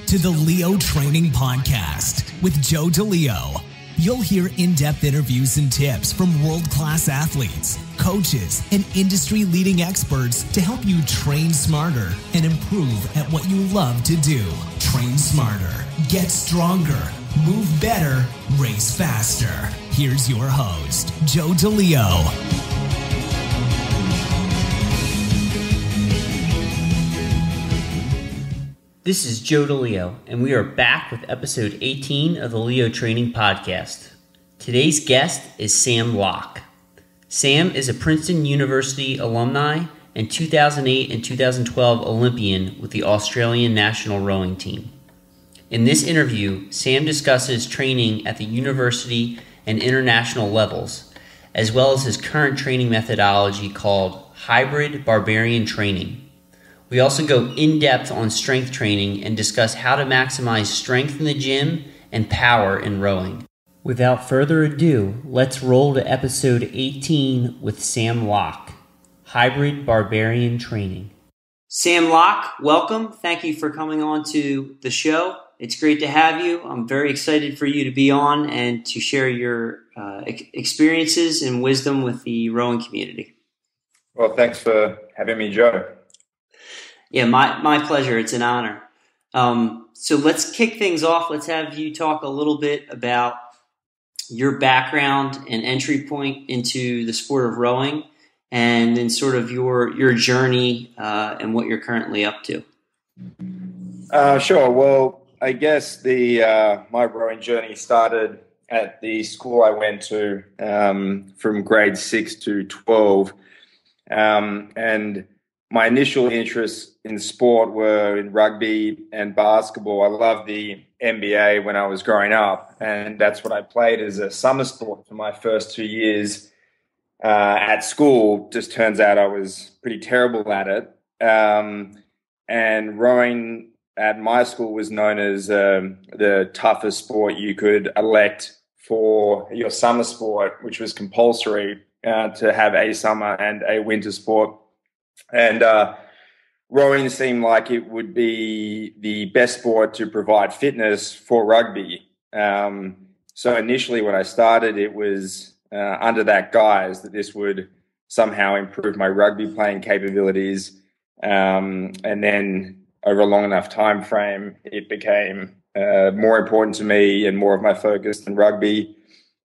to the Leo Training Podcast with Joe DeLeo. You'll hear in-depth interviews and tips from world-class athletes, coaches, and industry-leading experts to help you train smarter and improve at what you love to do. Train smarter, get stronger, move better, race faster. Here's your host, Joe DeLeo. This is Joe DeLeo, and we are back with episode 18 of the Leo Training Podcast. Today's guest is Sam Loch. Sam is a Princeton University alumni and 2008 and 2012 Olympian with the Australian national rowing team. In this interview, Sam discusses training at the university and international levels, as well as his current training methodology called hybrid Barbarian training. We also go in-depth on strength training and discuss how to maximize strength in the gym and power in rowing. Without further ado, let's roll to episode 18 with Sam Loch, hybrid Barbarian training. Sam Loch, welcome. Thank you for coming on to the show. It's great to have you. I'm very excited for you to be on and to share your experiences and wisdom with the rowing community. Well, thanks for having me, Joe. Yeah, my pleasure. It's an honor. So let's kick things off. Let's have you talk a little bit about your background and entry point into the sport of rowing, and then sort of your journey and what you're currently up to. Sure. Well, I guess my rowing journey started at the school I went to from grade 6 to 12, and my initial interests in sport were in rugby and basketball. I loved the NBA when I was growing up, and that's what I played as a summer sport for my first 2 years at school. Just turns out I was pretty terrible at it. And rowing at my school was known as the toughest sport you could elect for your summer sport, which was compulsory to have a summer and a winter sport. And rowing seemed like it would be the best sport to provide fitness for rugby. So initially when I started, it was under that guise that this would somehow improve my rugby playing capabilities. And then over a long enough time frame, it became more important to me and more of my focus than rugby.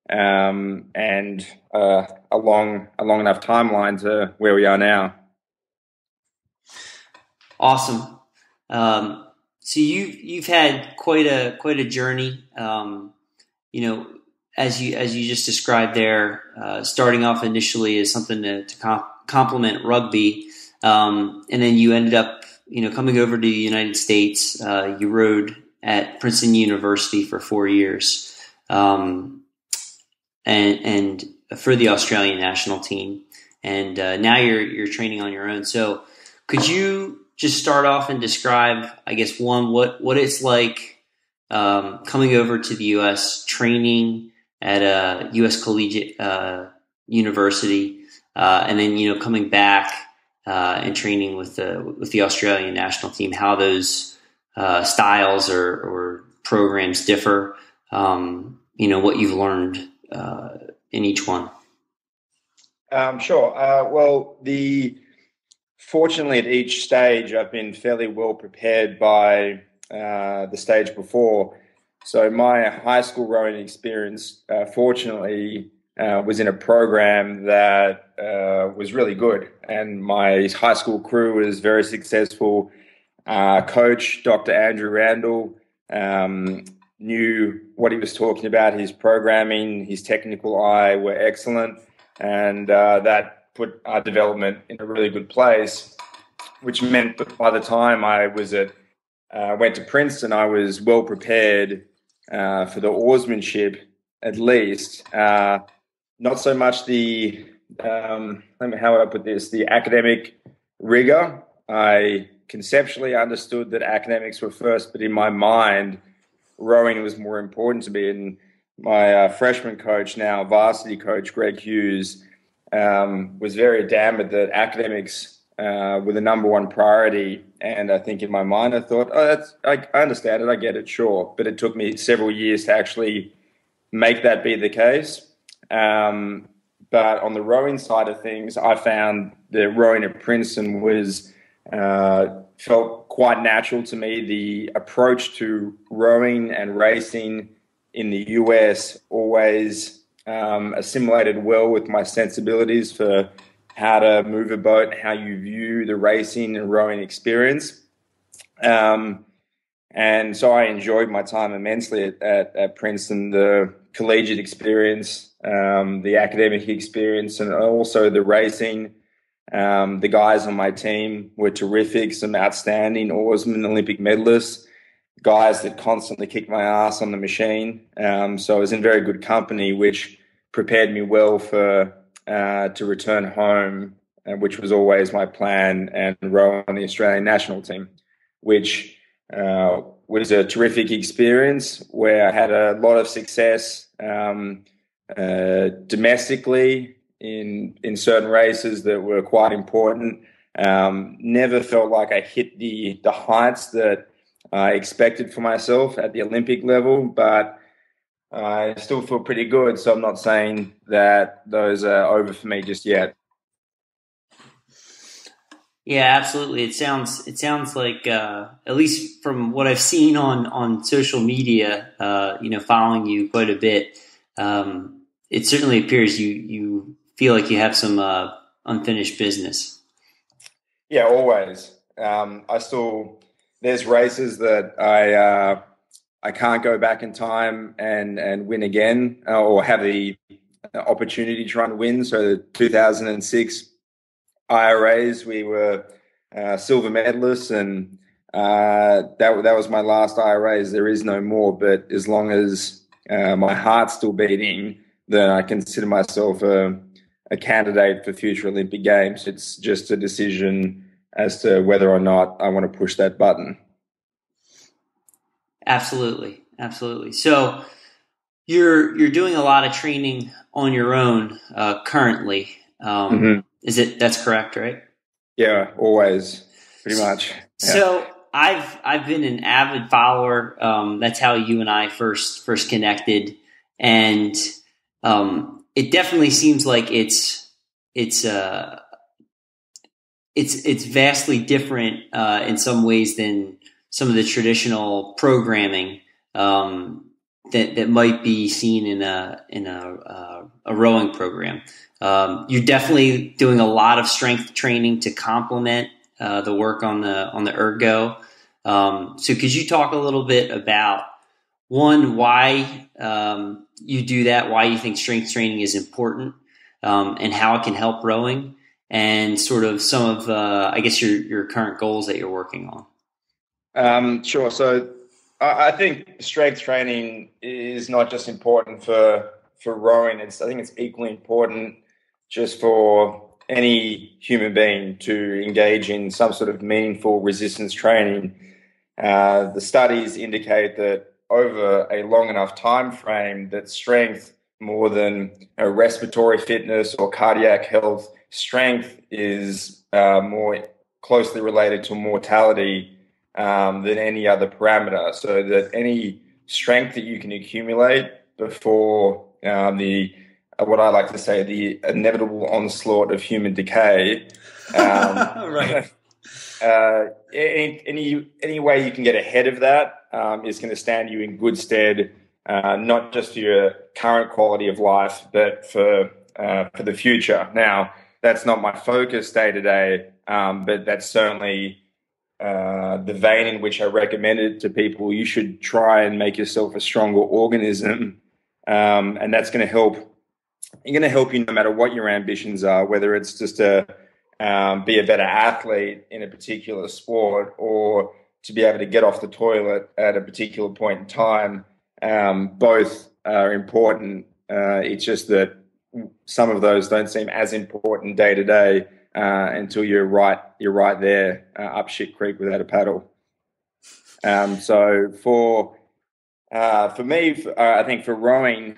And a long enough timeline to where we are now. Awesome. So you've had quite a journey. As you just described there, starting off initially as something to complement rugby, and then you ended up coming over to the United States. You rowed at Princeton University for 4 years, and for the Australian national team, and now you're training on your own. So could you just start off and describe, I guess, what it's like coming over to the U.S., training at a U.S. collegiate university, and then coming back and training with the Australian national team. How those styles or programs differ. What you've learned in each one. Sure. Fortunately, at each stage, I've been fairly well prepared by the stage before. So my high school rowing experience, fortunately, was in a program that was really good. And my high school crew was very successful. Coach, Dr. Andrew Randall, knew what he was talking about. His programming, his technical eye were excellent. And that put our development in a really good place, which meant that by the time I was went to Princeton, I was well prepared for the oarsmanship, at least. Not so much how would I put this, the academic rigor. I conceptually understood that academics were first, but in my mind, rowing was more important to me. And my freshman coach, now varsity coach, Greg Hughes, was very adamant that academics were the number one priority. And I think in my mind, I thought, I understand it, I get it, sure. But it took me several years to actually make that be the case. But on the rowing side of things, I found that rowing at Princeton was felt quite natural to me. The approach to rowing and racing in the US always assimilated well with my sensibilities for how to move a boat, how you view the racing and rowing experience. And so I enjoyed my time immensely at Princeton, the collegiate experience, the academic experience, and also the racing. The guys on my team were terrific, some outstanding oarsmen, Olympic medalists, guys that constantly kicked my ass on the machine. So I was in very good company, which prepared me well for to return home, which was always my plan, and row on the Australian national team, which was a terrific experience where I had a lot of success domestically in certain races that were quite important. Never felt like I hit the heights that I expected for myself at the Olympic level, but I still feel pretty good. So I'm not saying that those are over for me just yet. Yeah, absolutely. It sounds like at least from what I've seen on social media, following you quite a bit, it certainly appears you feel like you have some unfinished business. Yeah, always. There's races that I can't go back in time and win again, or have the opportunity to try and win. So the 2006 IRAs, we were silver medalists, and that was my last IRAs. There is no more, but as long as my heart's still beating, then I consider myself a candidate for future Olympic Games. It's just a decision as to whether or not I want to push that button. Absolutely. So you're doing a lot of training on your own currently. That's correct, right? Yeah, always, pretty much. Yeah. So I've been an avid follower. That's how you and I first connected, and it definitely seems like it's vastly different in some ways than some of the traditional programming that might be seen in a rowing program. You're definitely doing a lot of strength training to complement the work on the ergo. So could you talk a little bit about, one, why you do that, why you think strength training is important, and how it can help rowing, and sort of some of I guess your current goals that you're working on? Sure. So I think strength training is not just important for rowing. I think it's equally important just for any human being to engage in some sort of meaningful resistance training. The studies indicate that over a long enough time frame, that strength, more than respiratory fitness or cardiac health, strength is more closely related to mortality than any other parameter. So that any strength that you can accumulate before what I like to say, the inevitable onslaught of human decay. Right. Any way you can get ahead of that is going to stand you in good stead, not just for your current quality of life, but for the future. Now, that's not my focus day to day, but that's certainly the vein in which I recommend it to people. You should try and make yourself a stronger organism, and that's going to help. Going to help you no matter what your ambitions are, whether it's just to be a better athlete in a particular sport, or to be able to get off the toilet at a particular point in time. Both are important. It's just that some of those don't seem as important day to day until you're right there up shit creek without a paddle. So for me, I think for rowing,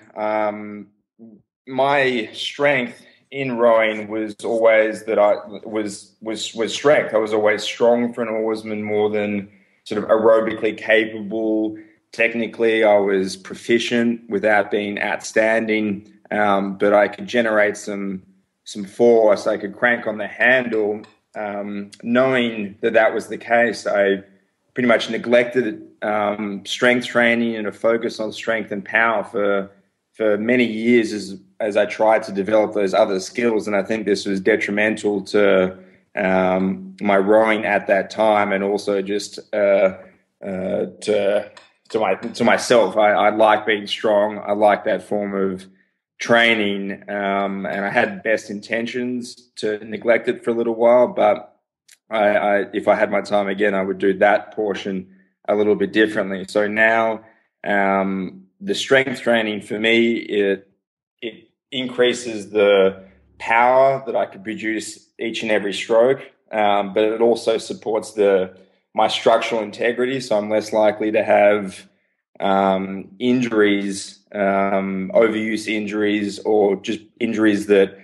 my strength in rowing was always that I was strength. I was always strong for an oarsman, more than sort of aerobically capable. Technically, I was proficient without being outstanding, but I could generate some force. I could crank on the handle. Knowing that was the case, I pretty much neglected strength training and a focus on strength and power for many years as I tried to develop those other skills. And I think this was detrimental to my rowing at that time, and also just to myself. I like being strong. I like that form of training, and I had best intentions to neglect it for a little while. But if I had my time again, I would do that portion a little bit differently. So now, the strength training for me, it increases the power that I could produce each and every stroke, but it also supports my structural integrity. So I'm less likely to have injuries, overuse injuries, or just injuries that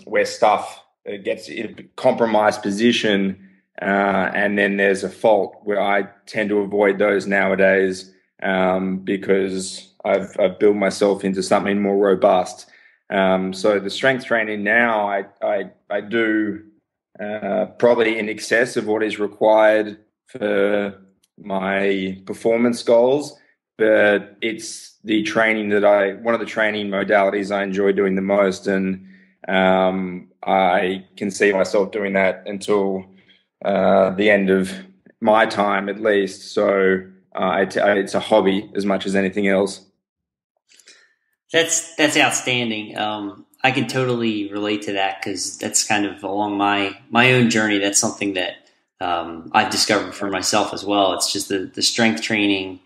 where stuff gets in a compromised position, and then there's a fault, where I tend to avoid those nowadays, because I've built myself into something more robust. So the strength training now, I do probably in excess of what is required for my performance goals, but it's the training one of the training modalities I enjoy doing the most, and I can see myself doing that until the end of my time, at least. So it's a hobby as much as anything else. That's outstanding. I can totally relate to that, because that's kind of along my own journey. That's something that I've discovered for myself as well. It's just the strength training.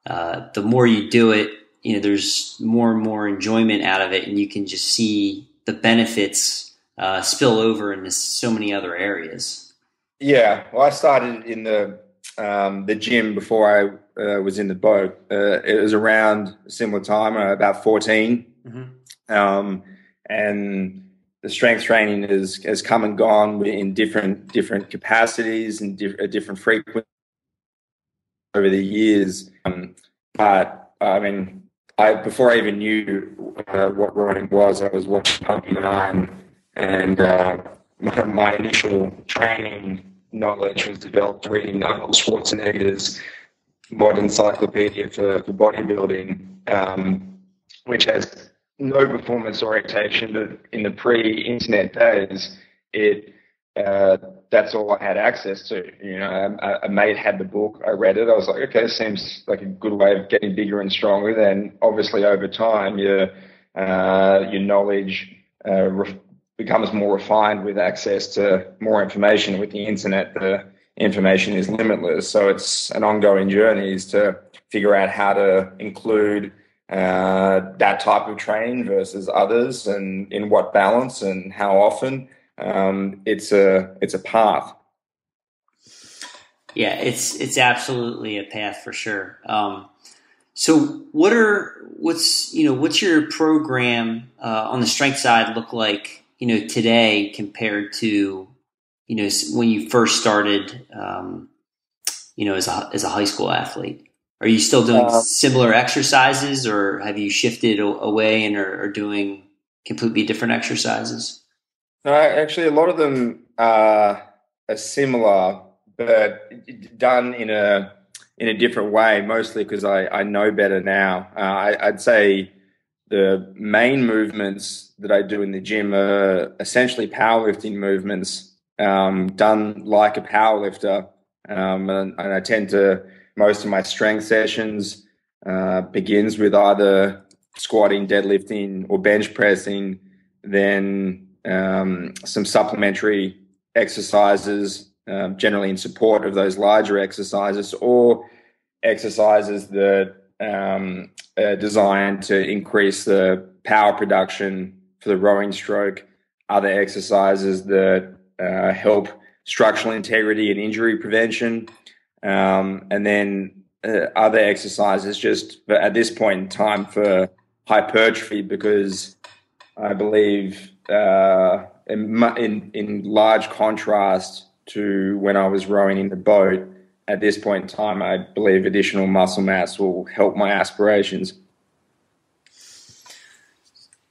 The more you do it, there's more and more enjoyment out of it, and you can just see the benefits spill over into so many other areas. Yeah, well, I started in the gym before I was in the boat. It was around a similar time, about 14. Mm-hmm. And the strength training has come and gone in different capacities and different frequencies over the years. But I mean, before I even knew what rowing was, I was watching Puppy 9, and my initial training knowledge was developed reading Arnold Schwarzenegger's Modern Encyclopedia for Bodybuilding, which has no performance orientation, but in the pre-internet days, that's all I had access to. A mate had the book. I read it. I was like, okay, this seems like a good way of getting bigger and stronger. Then, obviously, over time, your knowledge becomes more refined with access to more information. With the internet, the information is limitless. So it's an ongoing journey is to figure out how to include that type of training versus others, and in what balance and how often. It's a path. Yeah, it's absolutely a path for sure. So what's your program on the strength side look like, today compared to, when you first started, as a high school athlete? Are you still doing similar exercises, or have you shifted away and are doing completely different exercises? No, actually, a lot of them are similar, but done in a different way, mostly because I know better now. I'd say the main movements that I do in the gym are essentially powerlifting movements, done like a powerlifter. And I tend to, most of my strength sessions begins with either squatting, deadlifting, or bench pressing, then some supplementary exercises, generally in support of those larger exercises, or exercises that are designed to increase the power production for the rowing stroke, other exercises that help structural integrity and injury prevention, and then other exercises just at this point in time for hypertrophy, because I believe, in large contrast to when I was rowing in the boat. At this point in time, I believe additional muscle mass will help my aspirations.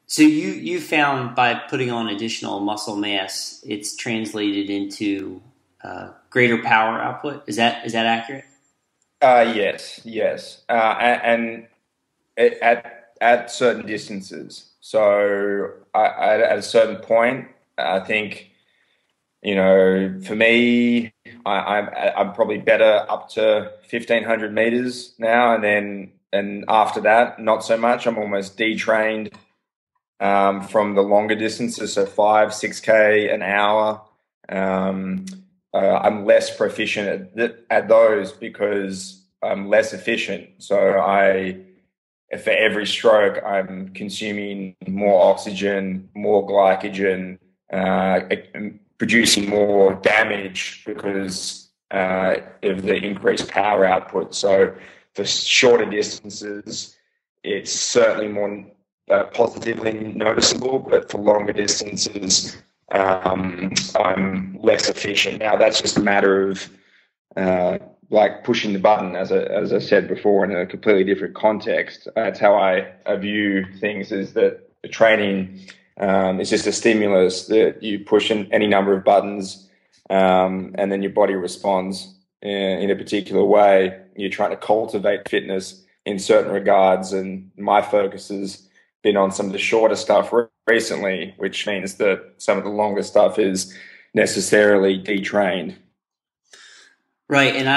So you found by putting on additional muscle mass, it's translated into greater power output. Is that accurate? Yes. And at certain distances. So at a certain point, I think, for me, I'm probably better up to 1,500 meters now, and after that, not so much. I'm almost detrained from the longer distances, so 5, 6K an hour. I'm less proficient at those because I'm less efficient. So for every stroke, I'm consuming more oxygen, more glycogen, producing more damage because of the increased power output. So for shorter distances, it's certainly more positively noticeable, but for longer distances, I'm less efficient. Now, that's just a matter of like pushing the button, as I said before, in a completely different context. That's how I view things, is that the training is just a stimulus that you push in any number of buttons, and then your body responds in a particular way. You're trying to cultivate fitness in certain regards, and my focus has been on some of the shorter stuff recently, which means that some of the longer stuff is necessarily detrained. Right, and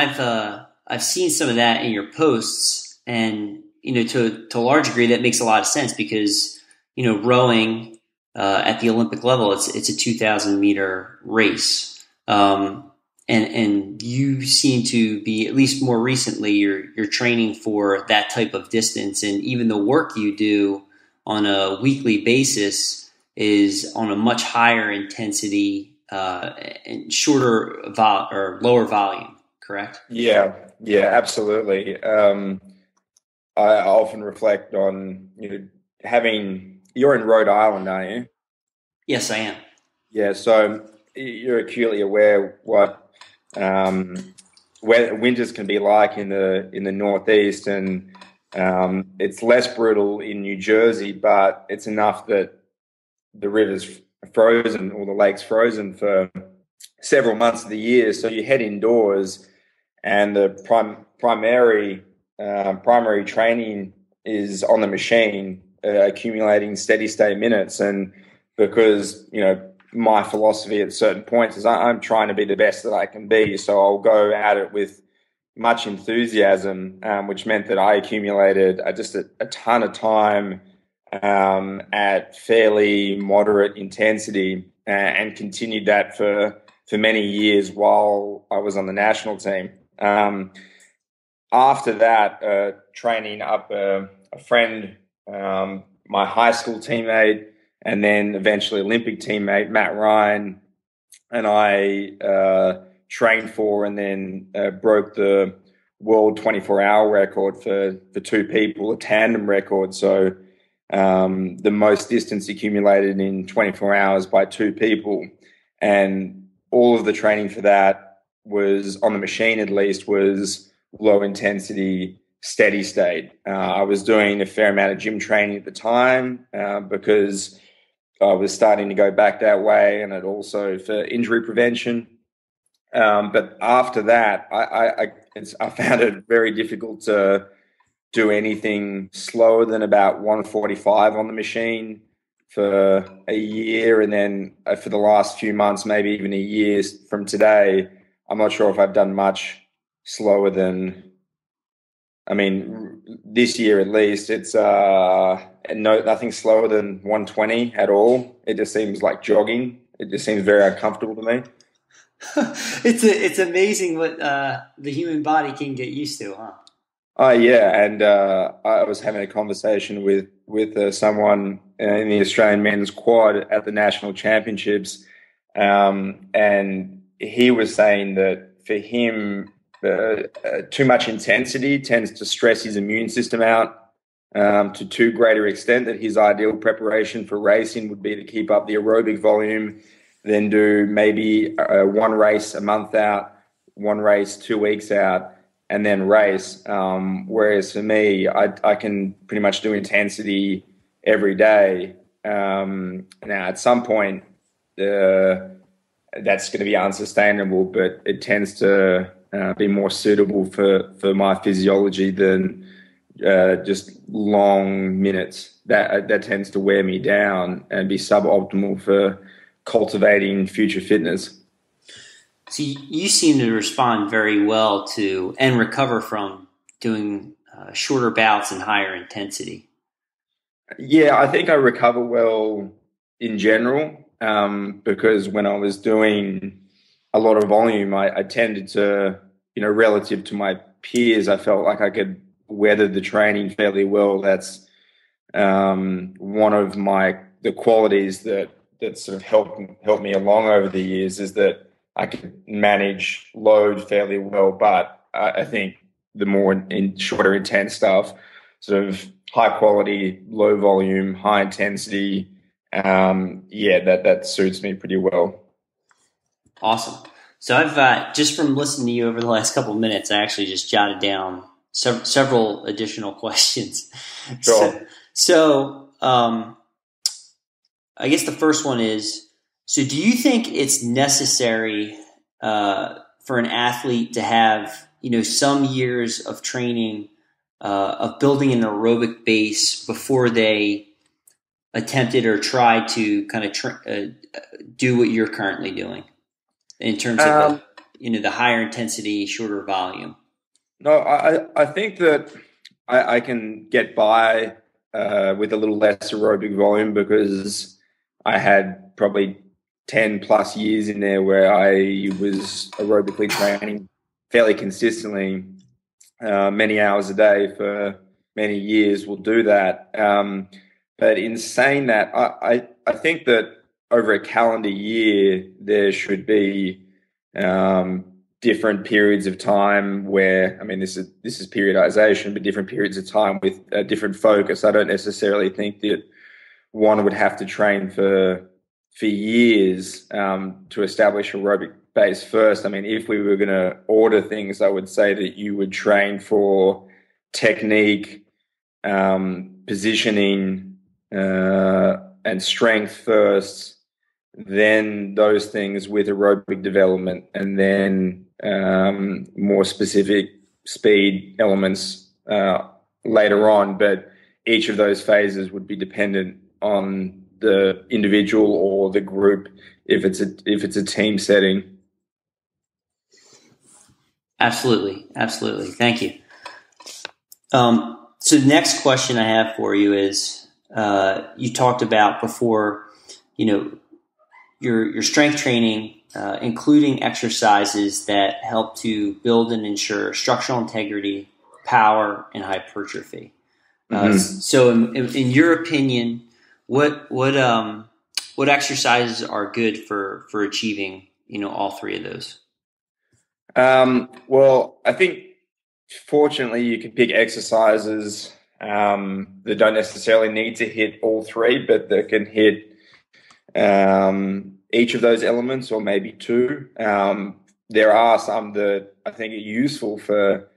I've seen some of that in your posts, and to a large degree that makes a lot of sense because rowing at the Olympic level, it's a 2,000 meter race, and you seem to be, at least more recently, you're training for that type of distance, and even the work you do on a weekly basis is on a much higher intensity and shorter or lower volume. Correct? Yeah, absolutely. I often reflect on you're in Rhode Island, aren't you? Yes, I am. Yeah, so you're acutely aware what winters can be like in the Northeast, and it's less brutal in New Jersey, but it's enough that the river's frozen or the lake's frozen for several months of the year. So you head indoors, and the primary training is on the machine, accumulating steady state minutes. And because my philosophy at certain points is I'm trying to be the best that I can be, so I'll go at it with much enthusiasm, which meant that I accumulated just a ton of time at fairly moderate intensity, and continued that for many years while I was on the national team. After that, training up a friend, my high school teammate, and then eventually Olympic teammate, Matt Ryan, and I trained for and then broke the world 24-hour record for two people, a tandem record. So the most distance accumulated in 24 hours by two people. And all of the training for that was, on the machine at least, was low intensity, steady state. I was doing a fair amount of gym training at the time because I was starting to go back that way, and it also for injury prevention. But after that, I found it very difficult to do anything slower than about 145 on the machine for a year. And then for the last few months, maybe even a year from today, I'm not sure if I've done much slower than, this year at least, it's nothing slower than 120 at all. It just seems like jogging. It just seems very uncomfortable to me. It's amazing what the human body can get used to, huh? Oh yeah, and I was having a conversation with someone in the Australian men's quad at the national championships, and he was saying that for him, too much intensity tends to stress his immune system out, to too greater extent, that his ideal preparation for racing would be to keep up the aerobic volume, then do maybe one race a month out, one race 2 weeks out, and then race. Whereas for me, I can pretty much do intensity every day. Now, at some point, that's going to be unsustainable, but it tends to be more suitable for my physiology than just long minutes. That tends to wear me down and be suboptimal for cultivating future fitness. So you seem to respond very well to and recover from doing shorter bouts and higher intensity. Yeah, I think I recover well in general because when I was doing a lot of volume, I tended to, relative to my peers, I felt like I could weather the training fairly well. That's one of the qualities that sort of helped me along over the years, is that I could manage load fairly well. But I think the more shorter intense stuff, sort of high quality, low volume, high intensity, that suits me pretty well. Awesome. So I've just from listening to you over the last couple of minutes, I actually just jotted down several additional questions. Sure. So I guess the first one is, so do you think it's necessary for an athlete to have, some years of training, of building an aerobic base before they attempted or tried to kind of do what you're currently doing in terms of the higher intensity, shorter volume? No, I think that I can get by with a little less aerobic volume because I had probably 10 plus years in there where I was aerobically training fairly consistently, many hours a day for many years will do that. But in saying that, I think that over a calendar year, there should be different periods of time where, this is periodization, but different periods of time with a different focus. I don't necessarily think that one would have to train for years to establish aerobic base first. If we were going to order things, I would say that you would train for technique, positioning, and strength first, then those things with aerobic development, and then more specific speed elements later on. But each of those phases would be dependent on the individual or the group if it's a team setting. Absolutely. Thank you. So the next question I have for you is, you talked about before, your strength training, including exercises that help to build and ensure structural integrity, power, and hypertrophy. So in your opinion, what exercises are good for achieving, all three of those? Well, I think fortunately you can pick exercises that don't necessarily need to hit all three, but that can hit each of those elements or maybe two. There are some that I think are useful for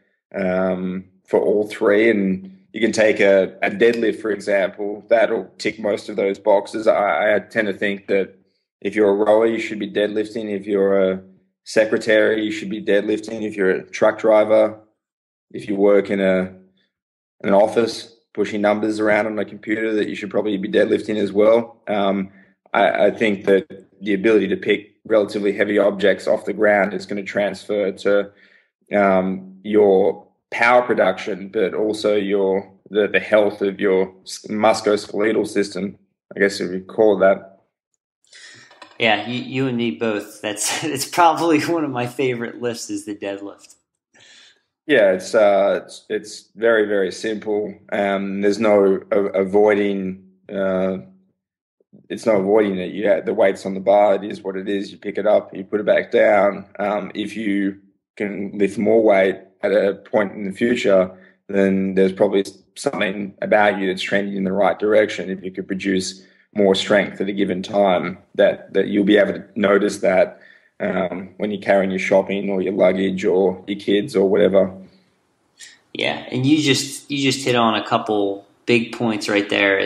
all three, and you can take a deadlift, for example. That'll tick most of those boxes. I tend to think that if you're a rower, you should be deadlifting. If you're a secretary, you should be deadlifting. If you're a truck driver, if you work in an office pushing numbers around on a computer, that you should probably be deadlifting as well. I think that the ability to pick relatively heavy objects off the ground is going to transfer to your power production, but also the health of your musculoskeletal system, I guess if you call it that. Yeah, you and me both. It's probably one of my favorite lifts is the deadlift. Yeah, it's very, very simple. There's no avoiding. It's no avoiding it. The weight's on the bar. It is what it is. You pick it up, you put it back down. If you can lift more weight at a point in the future, then there's probably something about you that's trending in the right direction. If you could produce more strength at a given time, that you'll be able to notice that when you're carrying your shopping or your luggage or your kids or whatever. Yeah, and you just hit on a couple big points right there.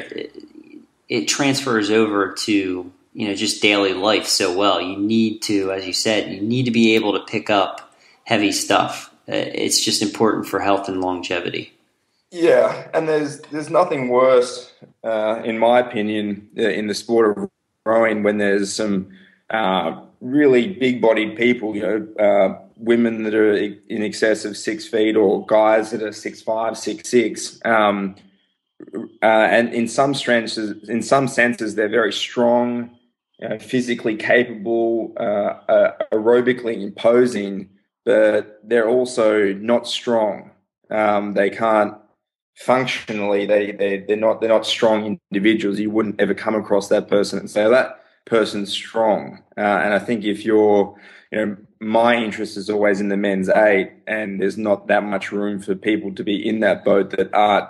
It transfers over to just daily life so well. You need to, as you said, you need to be able to pick up heavy stuff. It's just important for health and longevity. Yeah, and there's nothing worse, in my opinion, in the sport of rowing when there's some really big-bodied people, women that are in excess of 6 feet or guys that are 6'5", 6'6", and in some senses, they're very strong, physically capable, aerobically imposing, but they're also not strong. They can't functionally. They're not strong individuals. You wouldn't ever come across that person and say, "Oh, that person's strong." And I think if you're, my interest is always in the men's 8, and there's not that much room for people to be in that boat that aren't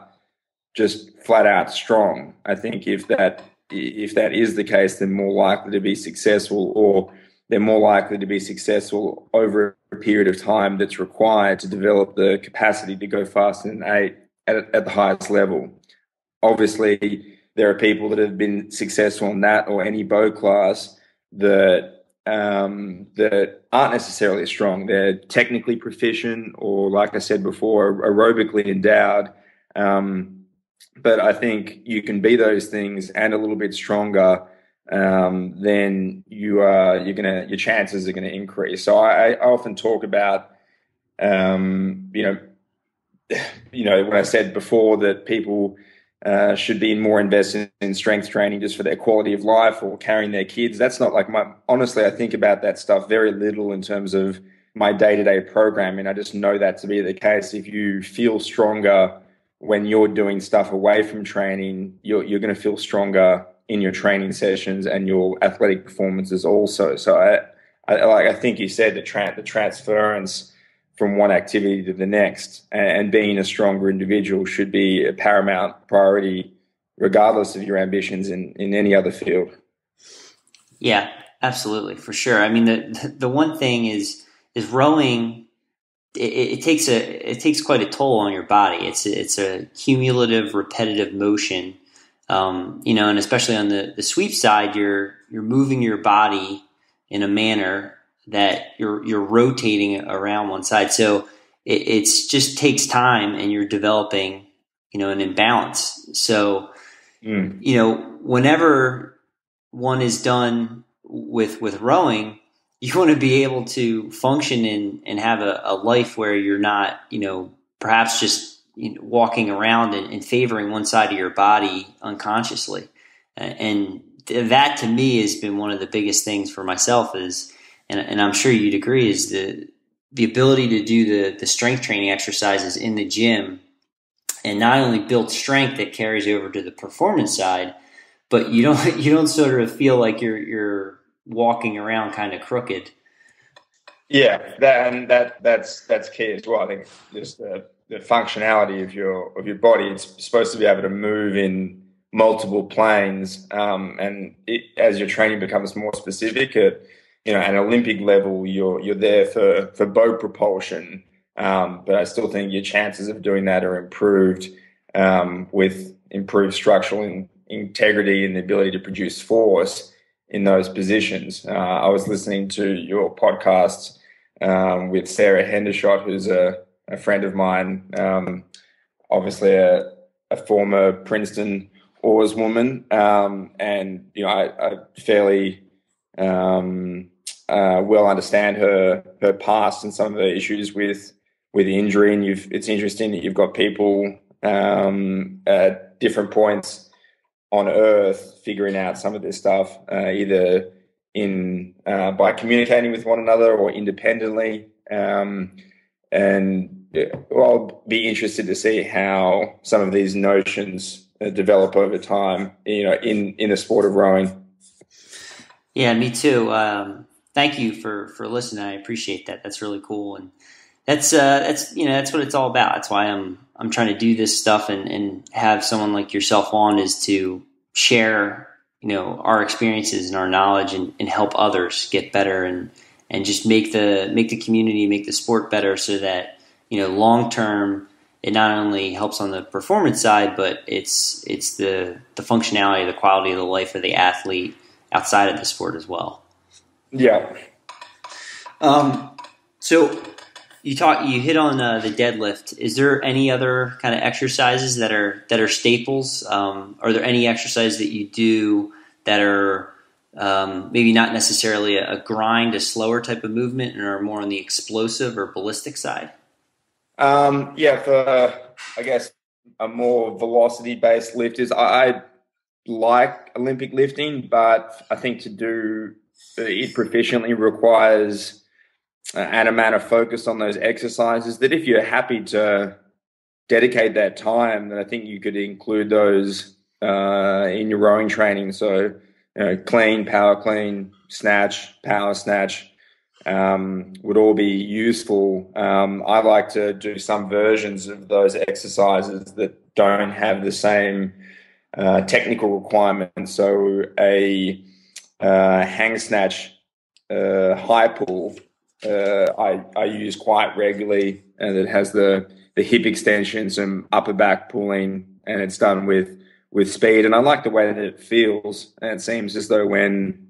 just flat out strong. I think if that is the case, they're more likely to be successful, or they're more likely to be successful over a period of time that's required to develop the capacity to go faster than 8 at the highest level. Obviously, there are people that have been successful in that or any bow class that aren't necessarily strong. They're technically proficient, or, like I said before, aerobically endowed. But I think you can be those things and a little bit stronger. Then your chances are gonna increase. So I often talk about, when I said before that people should be more invested in strength training just for their quality of life or carrying their kids. That's not like honestly, I think about that stuff very little in terms of my day-to-day programming. I just know that to be the case. If you feel stronger when you're doing stuff away from training, you're going to feel stronger in your training sessions and your athletic performances also. So I think you said the transference from one activity to the next, and being a stronger individual should be a paramount priority, regardless of your ambitions in any other field. Yeah, absolutely, for sure. I mean, the one thing is rowing. It takes quite a toll on your body. It's a cumulative, repetitive motion, and especially on the sweep side, you're moving your body in a manner that you're rotating around one side. So it just takes time, and you're developing, an imbalance. So, whenever one is done with rowing, you want to be able to function and have a life where you're not, perhaps just walking around and favoring one side of your body unconsciously. And that to me has been one of the biggest things for myself is, and I'm sure you'd agree, is the ability to do the strength training exercises in the gym and not only build strength that carries over to the performance side, but you don't sort of feel like you're walking around kind of crooked. Yeah, that's key as well. I think just the functionality of your body. It's supposed to be able to move in multiple planes, and as your training becomes more specific at an Olympic level, you're there for boat propulsion. But I still think your chances of doing that are improved with improved structural integrity and the ability to produce force in those positions. I was listening to your podcast with Sarah Hendershot, who's a friend of mine, obviously a former Princeton oarswoman, and I fairly well understand her past and some of the issues with injury. And it's interesting that you've got people at different points on Earth figuring out some of this stuff, either by communicating with one another or independently. And I'll be interested to see how some of these notions develop over time, in the sport of rowing. Yeah, me too. Thank you for listening. I appreciate that. That's really cool. And that's what it's all about. That's why I'm trying to do this stuff and have someone like yourself on, is to share, our experiences and our knowledge and help others get better and just make the community, make the sport better, so that, long term, it not only helps on the performance side, but it's the functionality, the quality of the life of the athlete outside of the sport as well. Yeah. So you hit on the deadlift. Is there any other kind of exercises that are staples? Are there any exercises that you do that are maybe not necessarily a grind, a slower type of movement, and are more on the explosive or ballistic side? For I guess a more velocity-based lift is I like Olympic lifting, but I think to do it proficiently requires an amount of focus on those exercises that if you're happy to dedicate that time, then I think you could include those in your rowing training. So, clean, power clean, snatch, power snatch would all be useful. I like to do some versions of those exercises that don't have the same technical requirements. So a hang snatch, high pull, I use quite regularly, and it has the hip extension, some upper back pulling, and it's done with speed. And I like the way that it feels. And it seems as though when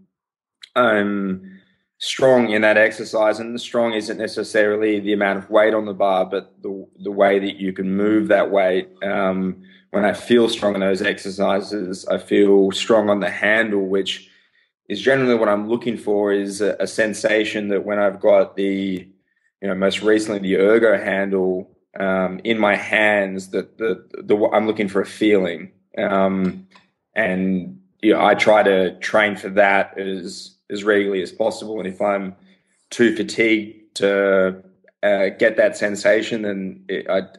I'm strong in that exercise, and the strong isn't necessarily the amount of weight on the bar, but the way that you can move that weight. When I feel strong in those exercises, I feel strong on the handle, which is generally what I'm looking for, is a sensation that when I've got the, most recently the ergo handle in my hands, that I'm looking for a feeling. And I try to train for that as regularly as possible. And if I'm too fatigued to get that sensation, then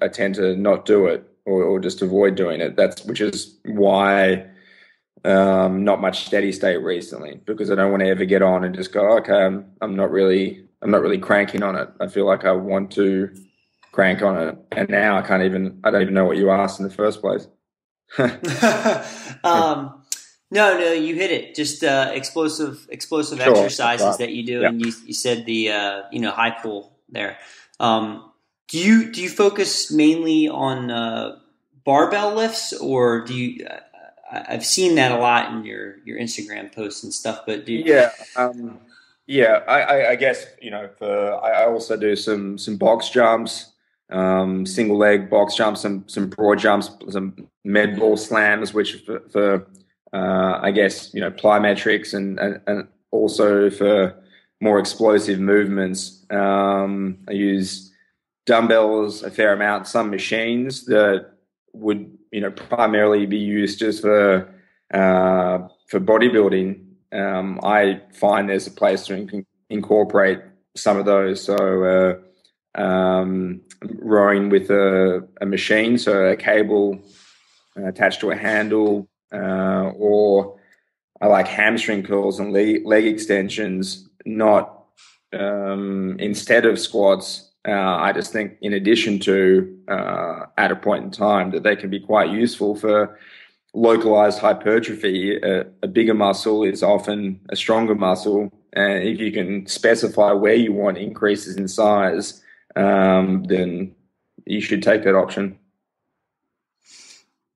I tend to not do it or just avoid doing it. Which is why not much steady state recently, because I don't want to ever get on and just go, okay, I'm not really cranking on it. I feel like I want to crank on it, and now I don't even know what you asked in the first place. No, you hit it. Just explosive Sure, exercises that you do, yeah. and you said the high pull there. Do you focus mainly on barbell lifts, or do you? I've seen that a lot in your Instagram posts and stuff. But do you? Yeah. I guess I also do some box jumps, single leg box jumps, some broad jumps, some med ball slams, which for I guess plyometrics and also for more explosive movements. I use dumbbells a fair amount, some machines that would primarily be used just for bodybuilding. I find there's a place to incorporate some of those. So rowing with a machine, so a cable attached to a handle, or I like hamstring curls and leg extensions, not instead of squats. I just think in addition to at a point in time that they can be quite useful for localized hypertrophy. A bigger muscle is often a stronger muscle, and if you can specify where you want increases in size, then you should take that option.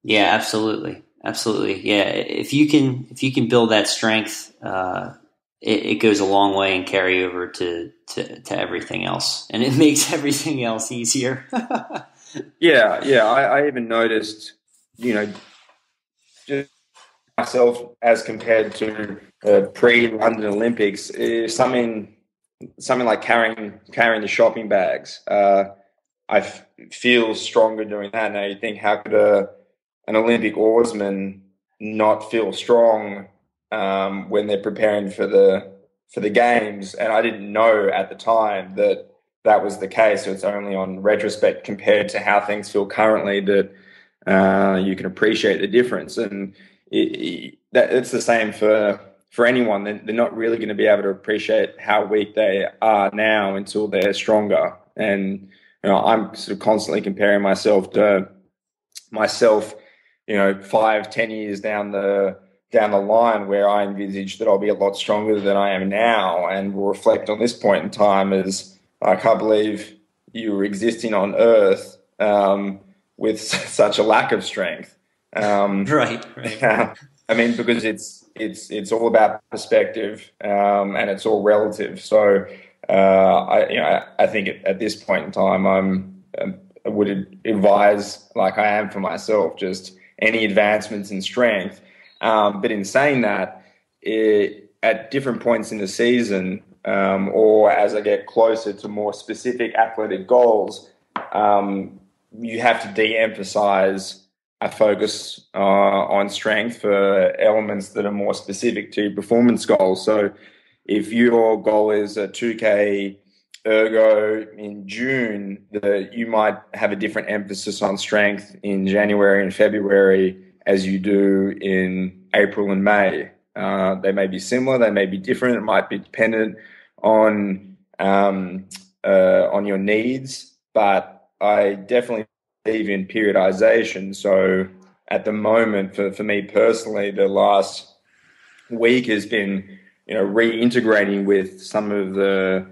Yeah, absolutely. Yeah, if you can build that strength, it goes a long way and carry over to everything else, and it makes everything else easier. Yeah. I even noticed, just myself as compared to pre-London Olympics, is something like carrying the shopping bags. I feel stronger doing that. Now you think, how could an Olympic oarsman not feel strong when they're preparing for the games? And I didn't know at the time that was the case. So it's only on retrospect, compared to how things feel currently, that you can appreciate the difference. And it's the same for anyone. They're not really going to be able to appreciate how weak they are now until they're stronger. And I'm sort of constantly comparing myself to myself, 5-10 years down the line, where I envisage that I'll be a lot stronger than I am now, and will reflect on this point in time as I can't believe you were existing on Earth with such a lack of strength. Right. I mean, because it's all about perspective, and it's all relative. So I think at this point in time, I would advise, like I am for myself, just any advancements in strength. But in saying that, at different points in the season, or as I get closer to more specific athletic goals, you have to de-emphasize a focus on strength for elements that are more specific to performance goals. So if your goal is a 2K ergo in June, you might have a different emphasis on strength in January and February as you do in April and May. They may be similar, they may be different. It might be dependent on your needs, but I definitely believe in periodization. So at the moment, for me personally, the last week has been, reintegrating with some of the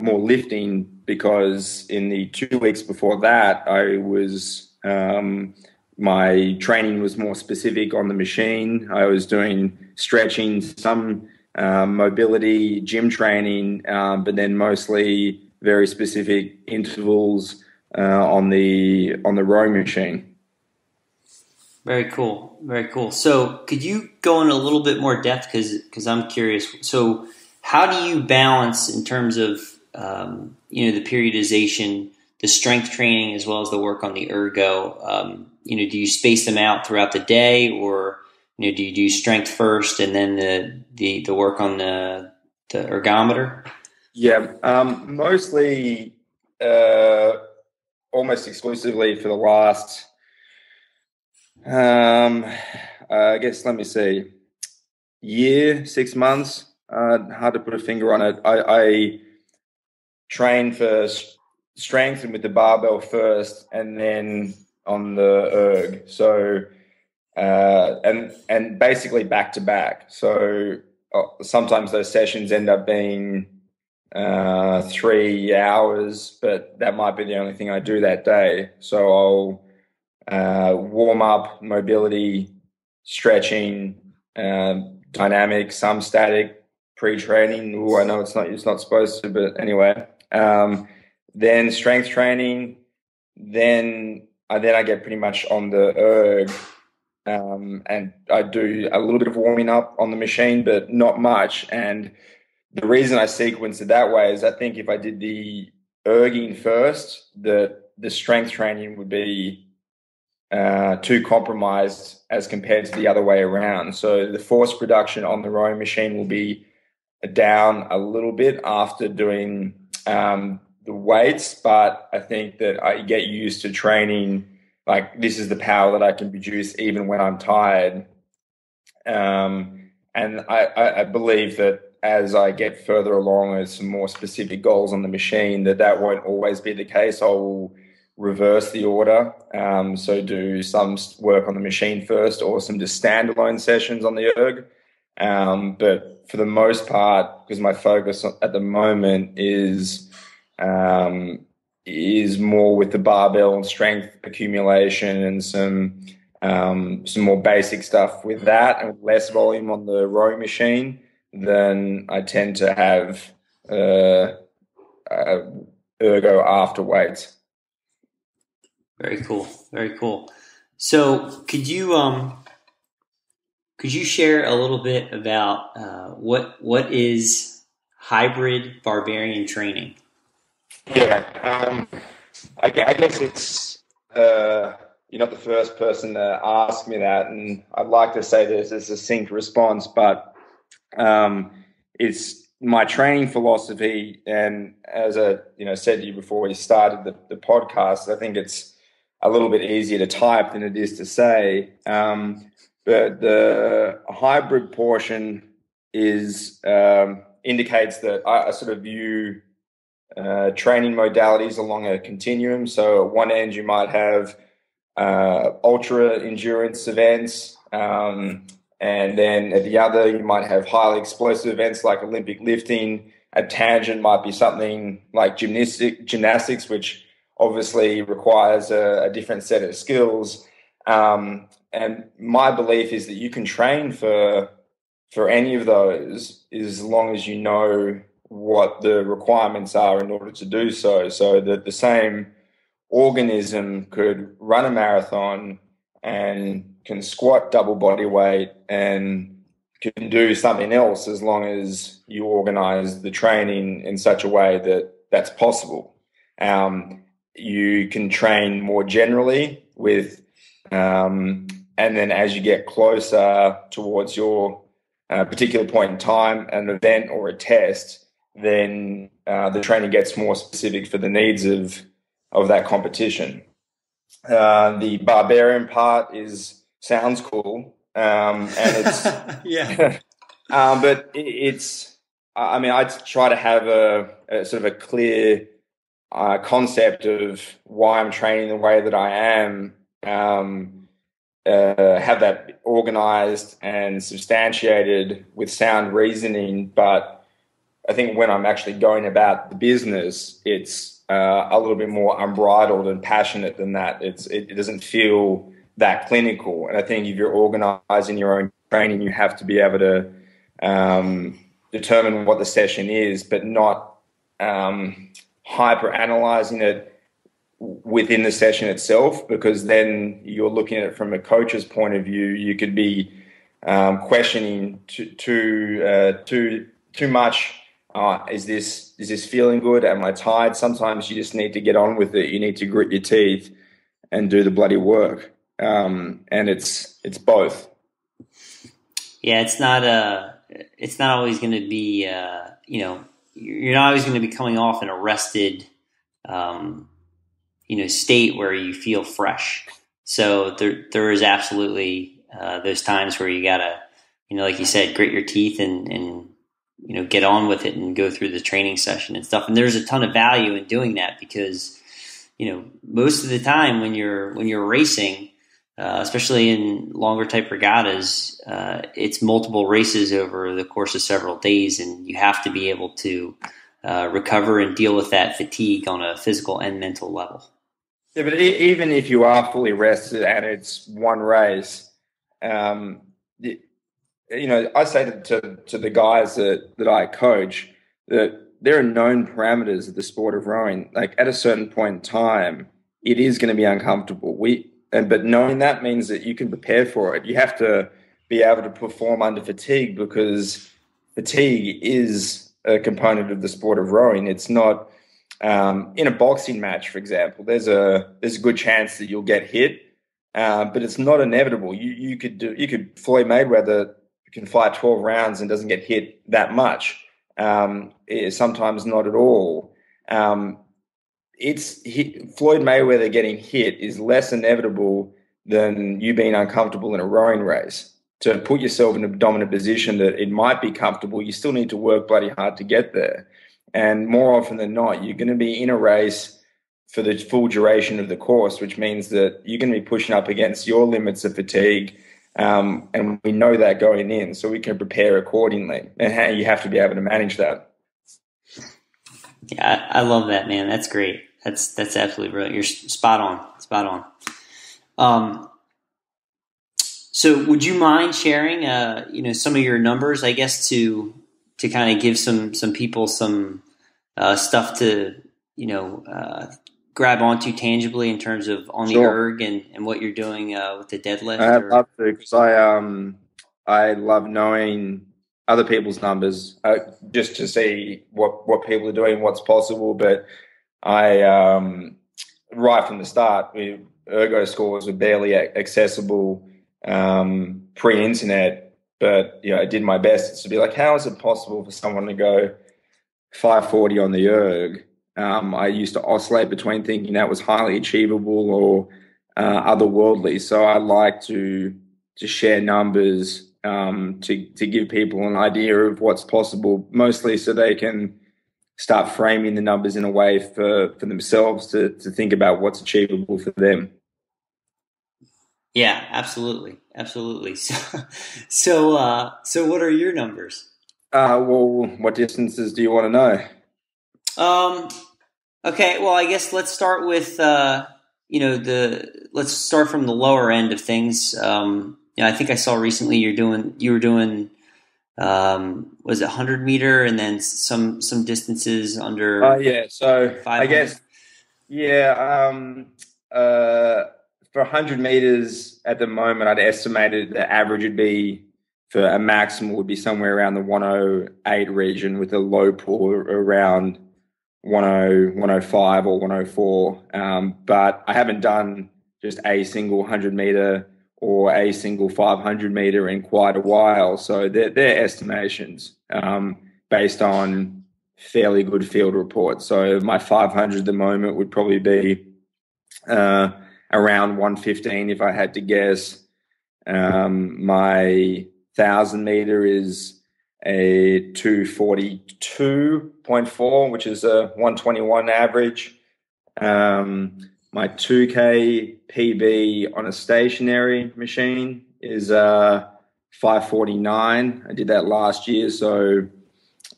more lifting, because in the 2 weeks before that, I was my training was more specific on the machine. I was doing stretching, some mobility, gym training, but then mostly very specific intervals on the row machine. Very cool. Very cool. So could you go in a little bit more depth, because I'm curious. So how do you balance in terms of the periodization, the strength training, as well as the work on the ergo? Do you space them out throughout the day, or do you do strength first and then the work on the ergometer? Yeah, mostly, almost exclusively for the last, I guess, let me see, year, 6 months. Hard to put a finger on it. I train for strength and with the barbell first, and then on the erg. So and basically back to back. So sometimes those sessions end up being 3 hours, but that might be the only thing I do that day. So I'll warm up, mobility, stretching, dynamic, some static, pre-training. Oh, I know it's not supposed to, but anyway. Then strength training. Then I get pretty much on the erg, and I do a little bit of warming up on the machine, but not much. And the reason I sequence it that way is I think if I did the erging first, the strength training would be too compromised as compared to the other way around. So the force production on the rowing machine will be down a little bit after doing the weights, but I think that I get used to training, like, this is the power that I can produce even when I'm tired. And I believe that as I get further along with some more specific goals on the machine, that won't always be the case. I will reverse the order. So do some work on the machine first, or some just standalone sessions on the erg. But for the most part, because my focus at the moment is more with the barbell and strength accumulation, and some more basic stuff with that, and less volume on the row machine, then I tend to have ergo after weights. Very cool. Very cool. So could you share a little bit about what is hybrid barbarian training? Yeah, I guess it's you're not the first person to ask me that, and I'd like to say there's a succinct response, but it's my training philosophy. And as I said to you before we started the podcast, I think it's a little bit easier to type than it is to say. But the hybrid portion is indicates that I sort of view training modalities along a continuum. So at one end, you might have ultra endurance events. And then at the other, you might have highly explosive events like Olympic lifting. A tangent might be something like gymnastics, which obviously requires a different set of skills. And my belief is that you can train for any of those as long as you know what the requirements are in order to do so. So that the same organism could run a marathon and can squat double body weight and can do something else as long as you organize the training in such a way that that's possible. You can train more generally with, and then as you get closer towards your particular point in time, an event or a test, then the training gets more specific for the needs of that competition. The Barbarian part sounds cool, and it's yeah. but it's. I mean, I try to have a sort of a clear concept of why I'm training the way that I am. Have that organized and substantiated with sound reasoning, but I think when I'm actually going about the business, it's a little bit more unbridled and passionate than that. It doesn't feel that clinical. And I think if you're organizing your own training, you have to be able to determine what the session is, but not hyper analyzing it within the session itself, because then you're looking at it from a coach's point of view. You could be questioning too much. Is this feeling good? Am I tired? Sometimes you just need to get on with it. You need to grit your teeth and do the bloody work. And it's both. Yeah, it's not always going to be you're not always going to be coming off an arrested state where you feel fresh. So there is absolutely those times where you gotta, like you said, grit your teeth and get on with it and go through the training session and stuff. And there's a ton of value in doing that because, most of the time when you're racing, especially in longer type regattas, it's multiple races over the course of several days, and you have to be able to recover and deal with that fatigue on a physical and mental level. Yeah, but even if you are fully rested and it's one race, I say to the guys that I coach that there are known parameters of the sport of rowing. Like at a certain point in time, it is going to be uncomfortable. But knowing that means that you can prepare for it. You have to be able to perform under fatigue, because fatigue is a component of the sport of rowing. It's not in a boxing match, for example. There's a good chance that you'll get hit, but it's not inevitable. You could Floyd Mayweather can fight 12 rounds and doesn't get hit that much. Sometimes not at all. Floyd Mayweather getting hit is less inevitable than you being uncomfortable in a rowing race. To put yourself in a dominant position that it might be comfortable, you still need to work bloody hard to get there. And more often than not, you're going to be in a race for the full duration of the course, which means that you're going to be pushing up against your limits of fatigue. And we know that going in, so we can prepare accordingly. And you have to be able to manage that. Yeah, I love that, man. That's great. That's absolutely brilliant. You're spot on. So would you mind sharing, some of your numbers, I guess, to kind of give some people some stuff to, grab onto tangibly in terms of on the erg and what you're doing with the deadlift? I'd love to, because I love knowing other people's numbers just to see what people are doing, what's possible. But right from the start, ergo scores were barely accessible pre-internet. But I did my best to be like, how is it possible for someone to go 540 on the erg? I used to oscillate between thinking that was highly achievable or otherworldly. So I like to share numbers to give people an idea of what's possible, mostly so they can start framing the numbers in a way for themselves to think about what's achievable for them. Yeah, absolutely. Absolutely. So what are your numbers? Well, what distances do you want to know? Okay, well, I guess let's start with, let's start from the lower end of things. I think I saw recently you were doing, was it 100 meter and then some distances under Yeah. So 500? I guess, yeah, for 100 meters at the moment, I'd estimated the average would be for a maximum would be somewhere around the 108 region with a low pull around 105 or 104. But I haven't done just a single 100 meter or a single 500 meter in quite a while. So they're estimations based on fairly good field reports. So my 500 at the moment would probably be around 115 if I had to guess. My 1,000 meter is a 242.4, which is a 121 average. My 2K PB on a stationary machine is 549. I did that last year, so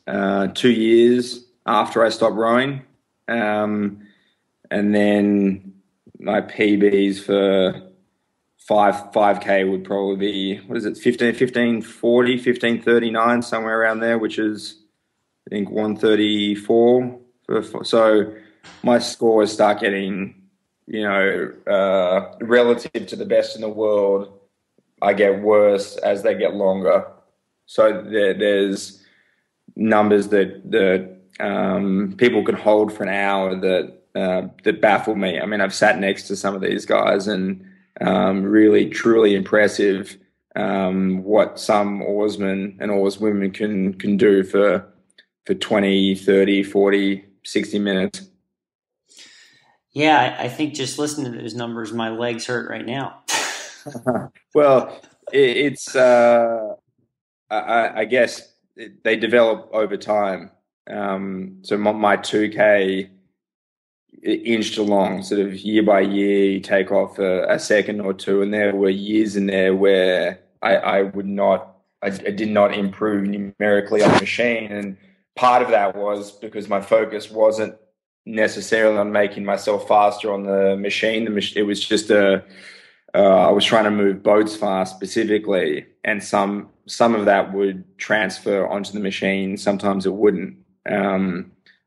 2 years after I stopped rowing. And then my PBs for 5K would probably be, what is it, 1540, 1539, somewhere around there, which is, I think, 134. So my scores start getting, relative to the best in the world, I get worse as they get longer. So there's numbers that people can hold for an hour that baffle me. I mean, I've sat next to some of these guys and really, truly impressive what some oarsmen and oarswomen can do for 20, 30, 40, 60 minutes. Yeah, I think just listening to those numbers, my legs hurt right now. Well, it's I guess they develop over time. So my 2K inched along sort of year by year. You take off a second or two, and there were years in there where I did not improve numerically on the machine. And part of that was because my focus wasn't necessarily on making myself faster on the machine. It was just I was trying to move boats fast specifically, and some of that would transfer onto the machine. Sometimes it wouldn't.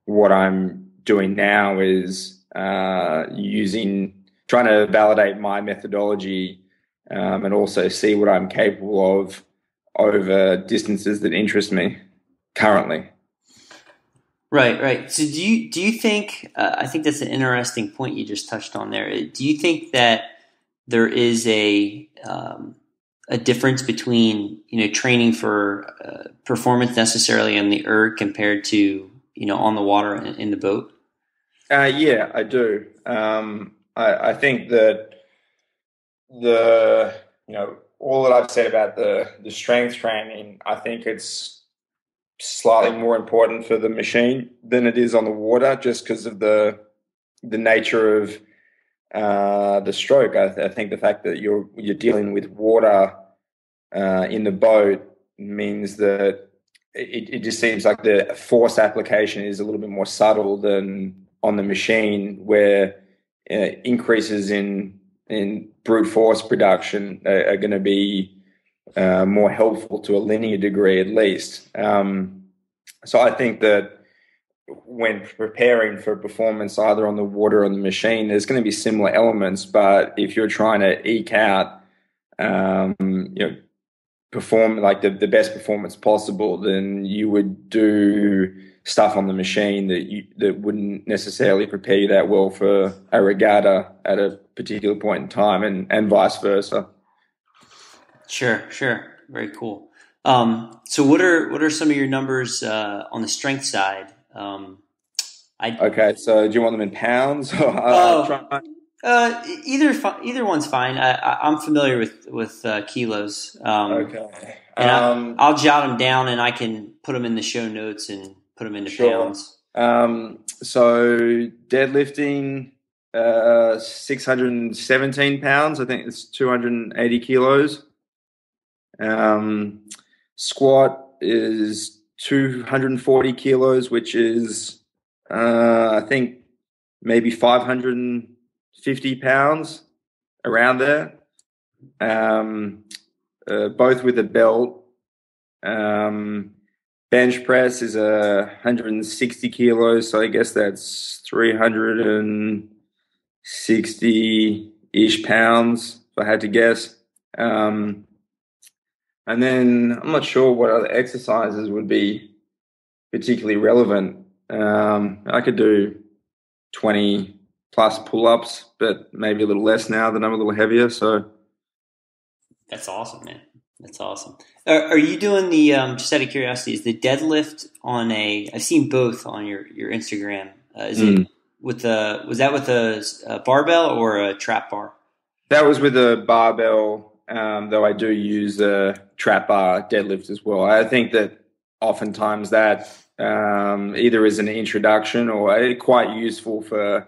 What I'm doing now is trying to validate my methodology and also see what I'm capable of over distances that interest me currently. Right. So do you think? I think that's an interesting point you just touched on there. Do you think that there is a difference between training for performance necessarily on the erg compared to on the water in the boat? Yeah, I do. I think that all that I've said about the strength training, I think it's slightly more important for the machine than it is on the water, just because of the nature of the stroke. I think the fact that you're dealing with water in the boat means that it just seems like the force application is a little bit more subtle than on the machine, where increases in brute force production are going to be more helpful to a linear degree, at least. So I think that when preparing for performance, either on the water or on the machine, there's going to be similar elements. But if you're trying to eke out, perform like the best performance possible, then you would do stuff on the machine that wouldn't necessarily prepare you that well for a regatta at a particular point in time, and vice versa. Sure. Very cool. So what are some of your numbers on the strength side? Okay, so do you want them in pounds? Either one's fine. I'm familiar with kilos. Okay. And I'll jot them down, and I can put them in the show notes and put them into pounds. So deadlifting, 617 pounds. I think it's 280 kilos. Squat is 240 kilos, which is, I think maybe 550 pounds around there. Both with a belt. Bench press is 160 kilos, so I guess that's 360-ish pounds, if I had to guess. And then I'm not sure what other exercises would be particularly relevant. I could do 20 plus pull-ups, but maybe a little less now that I'm a little heavier. So that's awesome, man. That's awesome. Are you doing the, just out of curiosity, is the deadlift on I've seen both on your Instagram. Is it was that with a barbell or a trap bar? That was with a barbell, though I do use a trap bar deadlift as well. I think that oftentimes that either is an introduction or quite useful for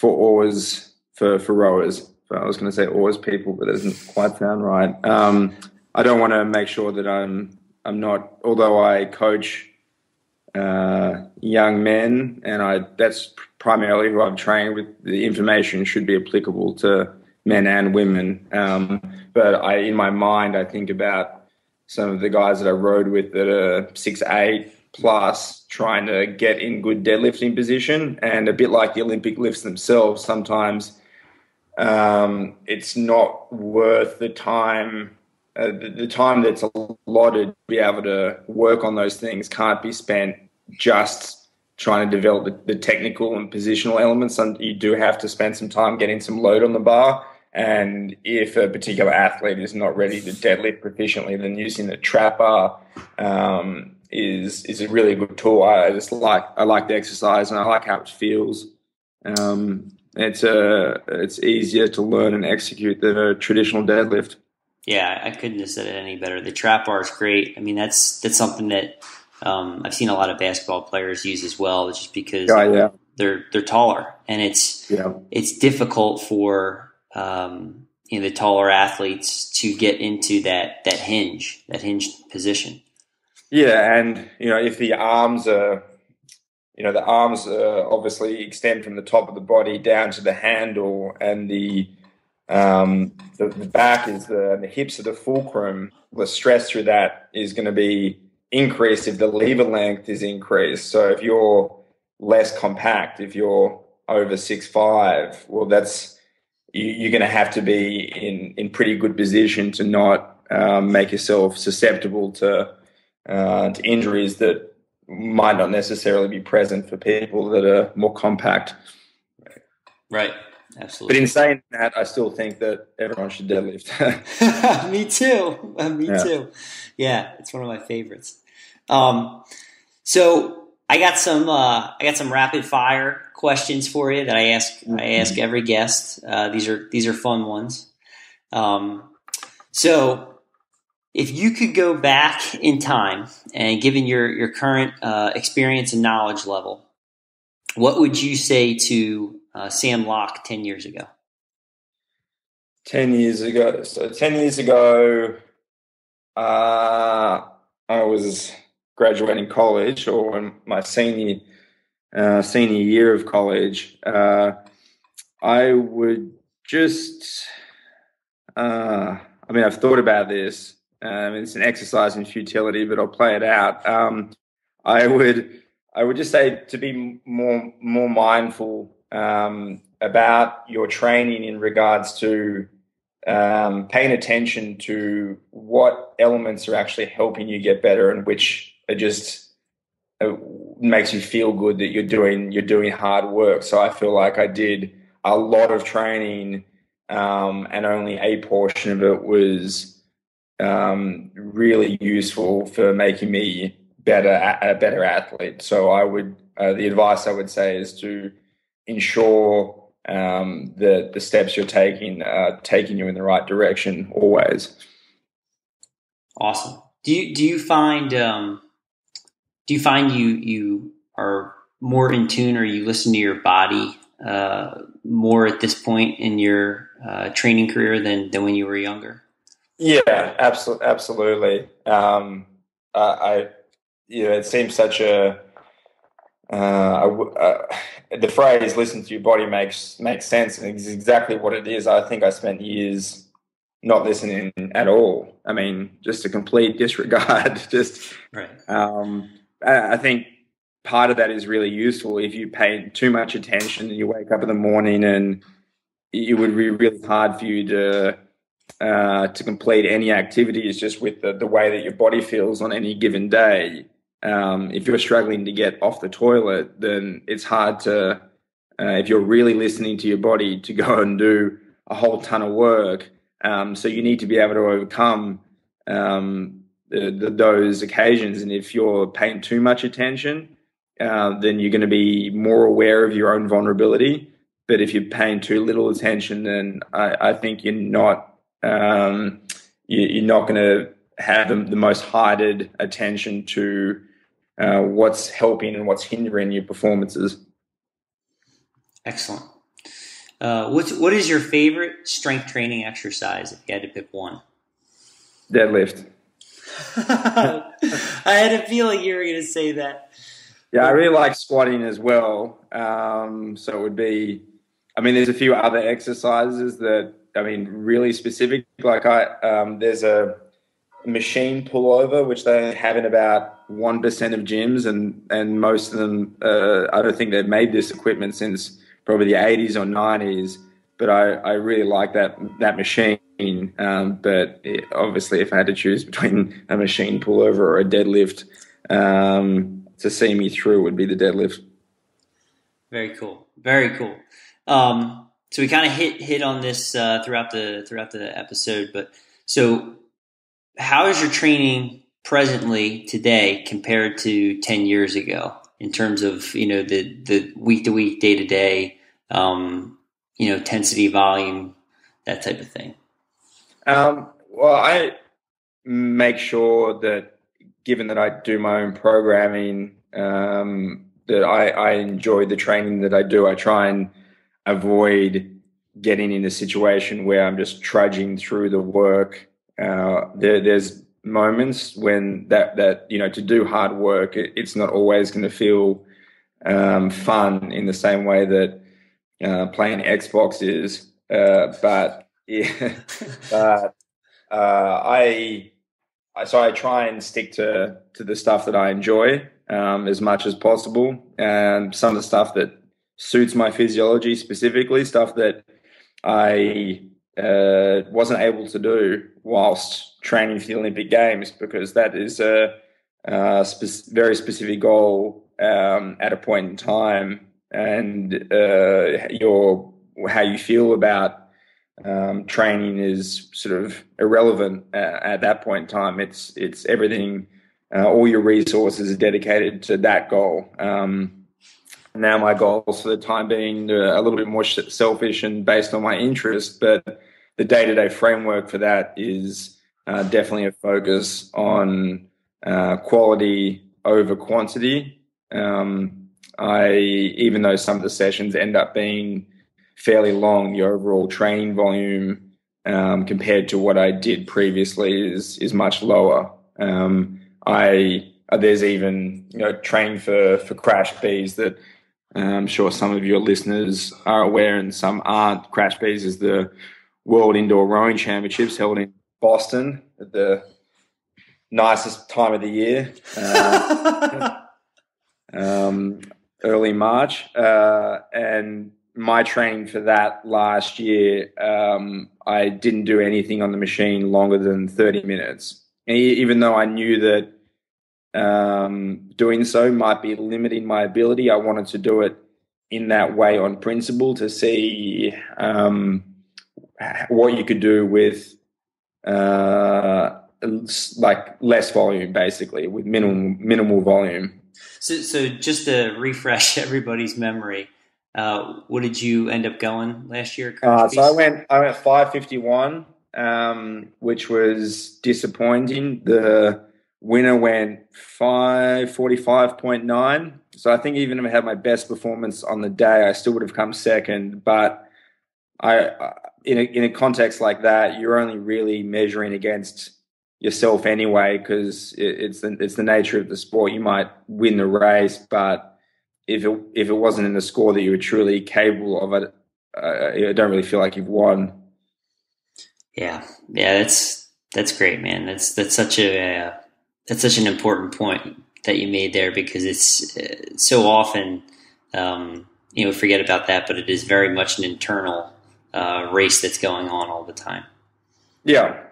oars, for rowers. I was going to say oars people, but that doesn't quite sound right. I don't want to make sure that I'm not, although I coach young men, and that's primarily who I've trained with. The information should be applicable to men and women. But in my mind, I think about some of the guys that I rode with that are 6'8" plus, trying to get in good deadlifting position, and a bit like the Olympic lifts themselves, sometimes it's not worth the time. The time that's allotted to be able to work on those things can't be spent just trying to develop the technical and positional elements. And you do have to spend some time getting some load on the bar. And if a particular athlete is not ready to deadlift proficiently, then using the trap bar is a really good tool. I like the exercise, and I like how it feels. It's easier to learn and execute than a traditional deadlift. Yeah, I couldn't have said it any better. The trap bar is great. I mean, that's something that I've seen a lot of basketball players use as well, just because they're taller, and it's difficult for the taller athletes to get into that hinge position. Yeah, and if the arms are. The arms obviously extend from the top of the body down to the handle, and the back is the hips are the fulcrum. The stress through that is going to be increased if the lever length is increased. So if you're less compact, if you're over 6'5", well, you're going to have to be in pretty good position to not make yourself susceptible to injuries that might not necessarily be present for people that are more compact. Right. Absolutely. But in saying that, I still think that everyone should deadlift. Me too. Too. Yeah, it's one of my favorites. So I got some rapid fire questions for you that I ask every guest. These are fun ones. So if you could go back in time, and given your current experience and knowledge level, what would you say to Sam Loch 10 years ago? 10 years ago. So 10 years ago, I was graduating college, or in my senior year of college. I would just, I've thought about this. It's an exercise in futility, but I'll play it out. I would just say to be more mindful about your training in regards to paying attention to what elements are actually helping you get better, and which are just makes you feel good that you're doing hard work. So I feel like I did a lot of training, and only a portion of it was really useful for making me a better athlete. So the advice I would say is to ensure that the steps you're taking are taking you in the right direction always. Awesome. Do you find do you find you are more in tune, or you listen to your body more at this point in your training career than when you were younger? Yeah, absolutely. It seems such a the phrase "listen to your body" makes sense, and it's exactly what it is. I think I spent years not listening at all. I mean, just a complete disregard. Just right. I think part of that is really useful if you pay too much attention and you wake up in the morning, and it would be really hard for you to complete any activities just with the way that your body feels on any given day. If you're struggling to get off the toilet, then it's hard to, if you're really listening to your body, to go and do a whole ton of work. So you need to be able to overcome those occasions. And if you're paying too much attention, then you're going to be more aware of your own vulnerability. But if you're paying too little attention, then I think you're not going to have the most heightened attention to what's helping and what's hindering your performances. Excellent. What is your favorite strength training exercise if you had to pick one? Deadlift. I had a feeling you were going to say that. Yeah, I really like squatting as well. So it would be, there's a few other exercises that, really specific. Like there's a machine pullover, which they have in about 1% of gyms, and most of them, I don't think they've made this equipment since probably the 80s or 90s. But I really like that machine. But obviously, if I had to choose between a machine pullover or a deadlift, to see me through would be the deadlift. Very cool. Very cool. So we kind of hit on this throughout the episode, but so how is your training presently today compared to 10 years ago in terms of, the week to week, day to day, intensity, volume, that type of thing? Well, I make sure that, given that I do my own programming, that I enjoy the training that I do. I try and avoid getting in a situation where I'm just trudging through the work. There's moments when that to do hard work, it's not always going to feel fun in the same way that playing Xbox is. But I try and stick to the stuff that I enjoy as much as possible, and some of the stuff that suits my physiology specifically, stuff that I wasn't able to do whilst training for the Olympic Games, because that is a very specific goal at a point in time, and how you feel about training is sort of irrelevant at that point in time. It's everything. All your resources are dedicated to that goal. Now my goals for the time being are a little bit more selfish and based on my interest, but the day-to-day framework for that is definitely a focus on quality over quantity. Even though some of the sessions end up being fairly long, the overall training volume compared to what I did previously is much lower. There's even training for crash bees that I'm sure some of your listeners are aware and some aren't. Crash bees is the World Indoor Rowing Championships held in Boston at the nicest time of the year, early March, and my training for that last year, I didn't do anything on the machine longer than 30 minutes. And even though I knew that doing so might be limiting my ability, I wanted to do it in that way on principle to see what you could do with like less volume, basically, with minimal volume. So just to refresh everybody's memory, what did you end up going last year? So I went 551, which was disappointing. winner went 5:45.9. So I think even if I had my best performance on the day, I still would have come second. But in a context like that, you're only really measuring against yourself anyway, because it's the nature of the sport. You might win the race, but if it wasn't in the score that you were truly capable of it, I don't really feel like you've won. Yeah, that's great, man. That's such an important point that you made there, because it's so often forget about that, but it is very much an internal race that's going on all the time. Yeah.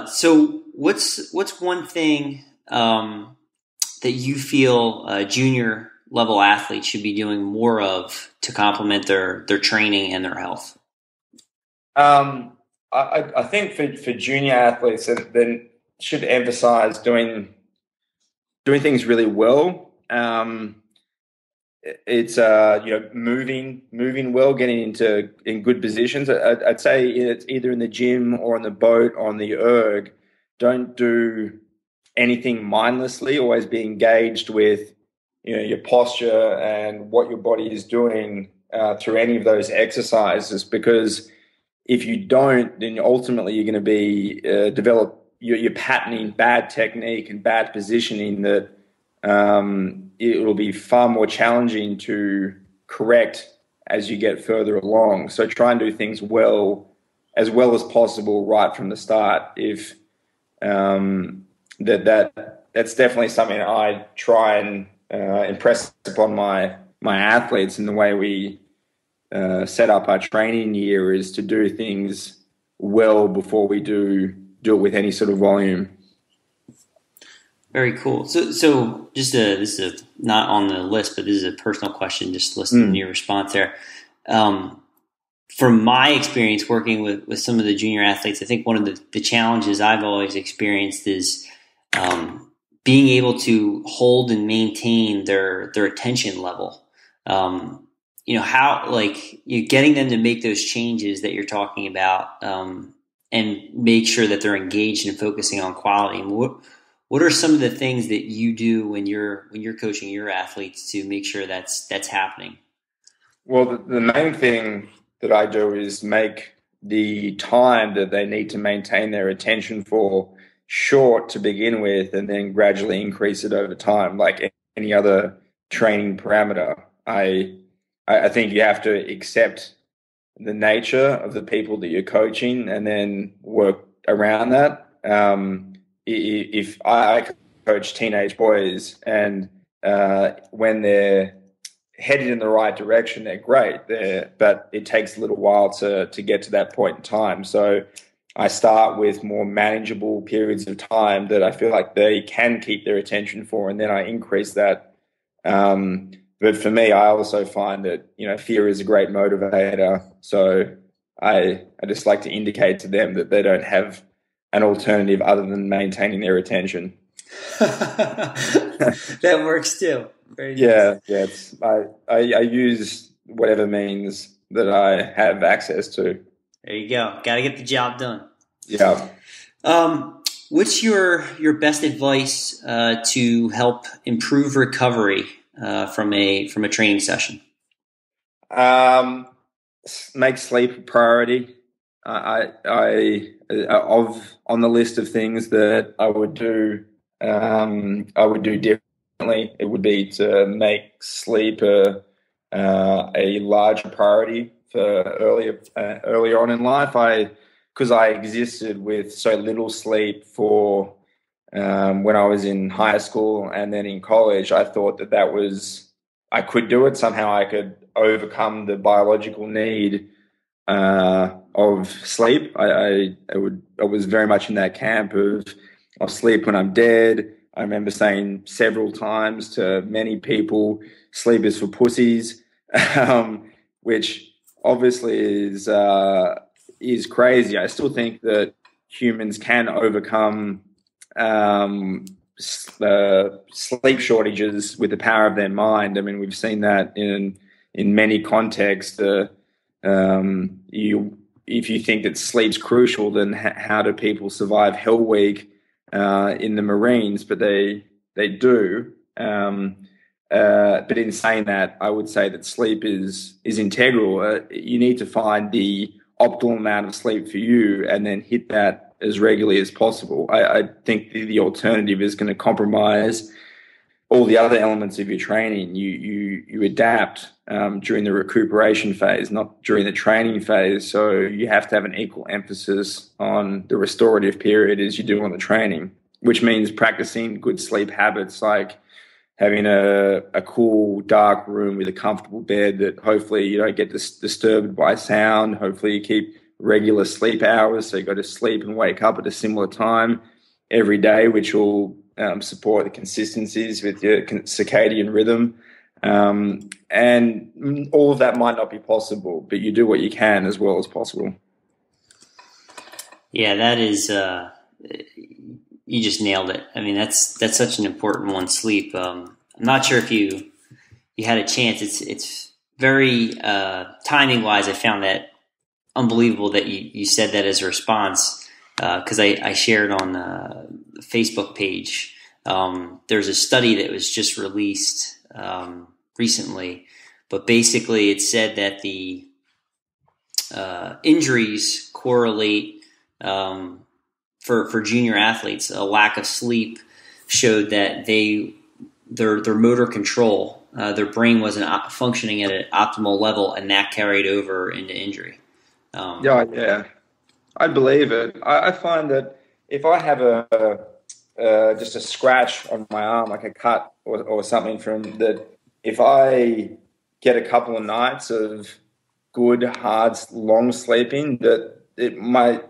So what's one thing that you feel junior level athletes should be doing more of to complement their training and their health? I think for junior athletes, then should emphasize doing things really well. It's moving well, getting in good positions. I'd say it's either in the gym or on the boat, on the erg. Don't do anything mindlessly. Always be engaged with your posture and what your body is doing through any of those exercises, because if you don't, then ultimately you're going to be you're patterning bad technique and bad positioning that it will be far more challenging to correct as you get further along. So try and do things as well as possible right from the start. If that's definitely something I try and impress upon my athletes in the way we set up our training year, is to do things well before we do it with any sort of volume. Very cool. So just this is not on the list, but this is a personal question, just listening to your response there. From my experience working with some of the junior athletes, I think one of the challenges I've always experienced is being able to hold and maintain their attention level. How, like, you getting them to make those changes that you're talking about, and make sure that they're engaged and focusing on quality. And what are some of the things that you do when you're coaching your athletes to make sure that's happening? Well, the main thing that I do is make the time that they need to maintain their attention for short to begin with, and then gradually increase it over time, like any other training parameter. I think you have to accept the nature of the people that you're coaching and then work around that. If I coach teenage boys, and when they're headed in the right direction, they're great, but it takes a little while to get to that point in time. So I start with more manageable periods of time that I feel like they can keep their attention for, and then I increase that. But for me, I also find that, fear is a great motivator. So I just like to indicate to them that they don't have an alternative other than maintaining their attention. That works too. Very nice. Yeah. I use whatever means that I have access to. There you go. Got to get the job done. Yeah. What's your best advice to help improve recovery from a training session? Make sleep a priority. On the list of things that I would do differently, it would be to make sleep a larger priority for earlier on in life. Because I existed with so little sleep for when I was in high school and then in college, I thought that was, I could do it. Somehow I could overcome the biological need of sleep. I was very much in that camp of I'll sleep when I'm dead. I remember saying several times to many people, sleep is for pussies, which obviously is crazy. I still think that humans can overcome sleep shortages with the power of their mind. I mean, we've seen that in many contexts. If you think that sleep's crucial, then how do people survive Hell Week in the Marines, but they do. But in saying that, I would say that sleep is integral. You need to find the optimal amount of sleep for you, and then hit that as regularly as possible. I think the alternative is going to compromise all the other elements of your training. You adapt during the recuperation phase, not during the training phase. So you have to have an equal emphasis on the restorative period as you do on the training, which means practicing good sleep habits like having a cool, dark room with a comfortable bed that hopefully you don't get disturbed by sound. Hopefully you keep regular sleep hours, so you go to sleep and wake up at a similar time every day, which will support the consistencies with your circadian rhythm. And all of that might not be possible, but you do what you can as well as possible. Yeah, that is, you just nailed it. I mean, that's such an important one, sleep. I'm not sure if you had a chance. It's very, timing wise, I found that unbelievable that you said that as a response. Cause I shared on the Facebook page. There's a study that was just released, recently, but basically it said that the, injuries correlate, for junior athletes. A lack of sleep showed that their motor control, their brain wasn't functioning at an optimal level, and that carried over into injury. Yeah, I believe it. I find that if I have just a scratch on my arm, like a cut or something from that, if I get a couple of nights of good, hard, long sleeping, my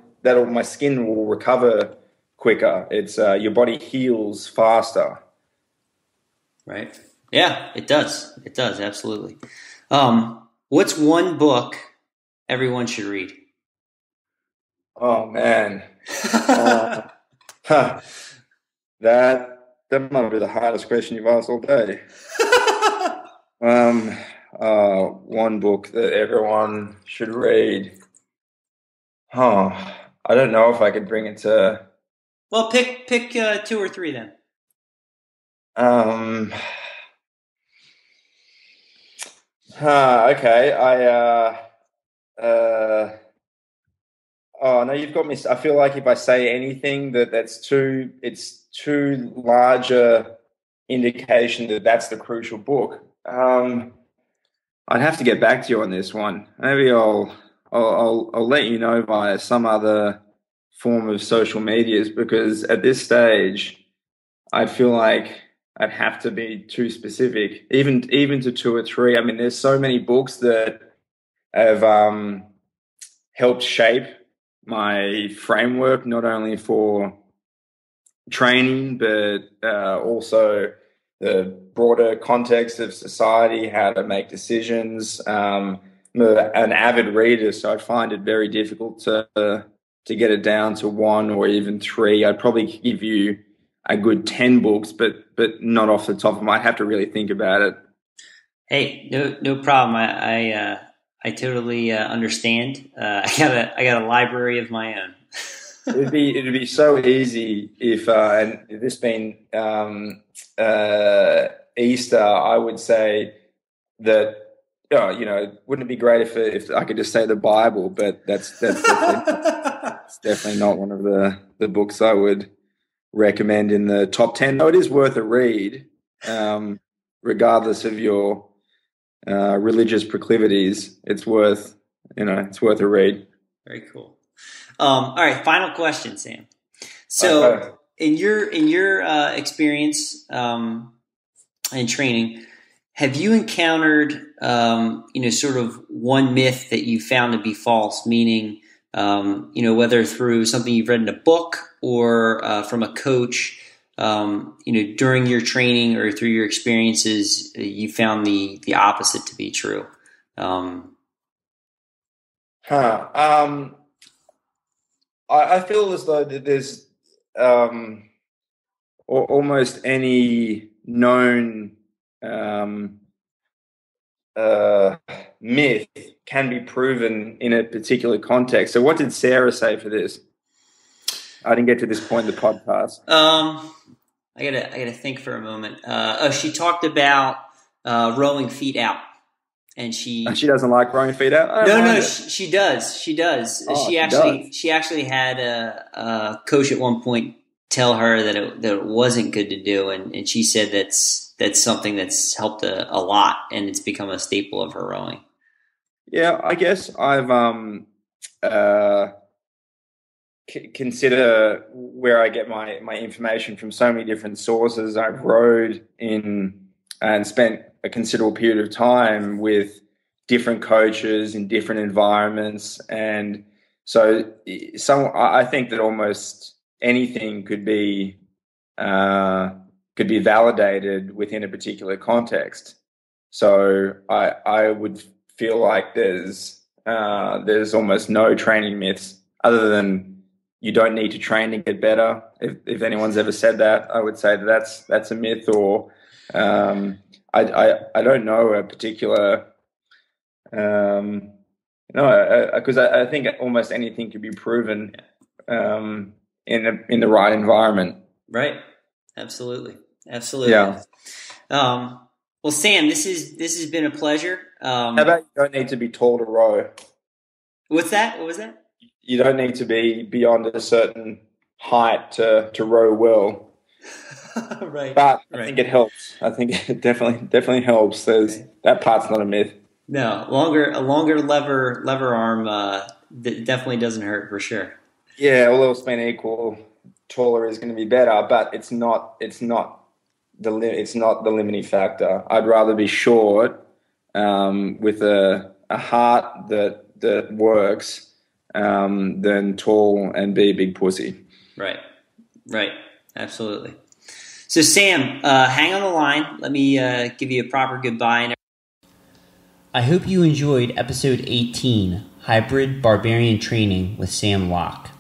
skin will recover quicker. It's your body heals faster. Right. Yeah, it does. It does. Absolutely. What's one book everyone should read? Oh man. That might be the hardest question you've asked all day. One book that everyone should read. Oh, I don't know if I could bring it to. Well, pick 2 or 3 then. Okay. Oh no, you've got me. I feel like if I say anything it's too large a indication that that's the crucial book. I'd have to get back to you on this one. Maybe I'll let you know via some other form of social medias, because at this stage, I feel like I'd have to be too specific, even to 2 or 3. I mean, there's so many books that have helped shape my framework, not only for training, but also the broader context of society, how to make decisions. I'm an avid reader, so I find it very difficult to get it down to 1 or even 3. I'd probably give you a good 10 books, but not off the top of my. I'd have to really think about it. Hey, no problem. I totally understand. I got a library of my own. It'd be so easy if and this being Easter, I would say that wouldn't it be great if I could just say the Bible? But that's it's definitely not one of the books I would recommend in the top 10. No, it is worth a read, regardless of your religious proclivities. It's worth a read. Very cool. All right, final question, Sam. So, in your experience and training, have you encountered sort of one myth that you found to be false? Meaning, whether through something you've read in a book or from a coach, during your training or through your experiences, you found the opposite to be true. I feel as though that there's almost any known myth can be proven in a particular context. So what did Sarah say for this? I didn't get to this point in the podcast. I gotta think for a moment. She talked about rowing feet out, and she doesn't like rowing feet out. No, she does. She does. Oh, she actually had a coach at one point tell her that it wasn't good to do, and she said that's something that's helped a lot, and it's become a staple of her rowing. Yeah, I guess I've consider where I get my information from so many different sources. I've rowed in and spent a considerable period of time with different coaches in different environments, and so I think that almost anything could be validated within a particular context. So I would feel like there's almost no training myths other than you don't need to train to get better. If anyone's ever said that, I would say that's a myth. Or I don't know a particular because I think almost anything can be proven in the right environment. Right. Absolutely. Yeah. Well, Sam, this has been a pleasure. How about you don't need to be tall to row? What's that? What was that? You don't need to be beyond a certain height to row well. Right. But I think it helps. I think it definitely helps. That part's not a myth. No, a longer lever arm definitely doesn't hurt for sure. Yeah, all else being equal, taller is going to be better, but it's not the limiting factor. I'd rather be short with a heart that works than tall and be a big pussy. Right, absolutely. So Sam, hang on the line. Let me give you a proper goodbye. I hope you enjoyed episode 18, Hybrid Barbarian Training with Sam Loch.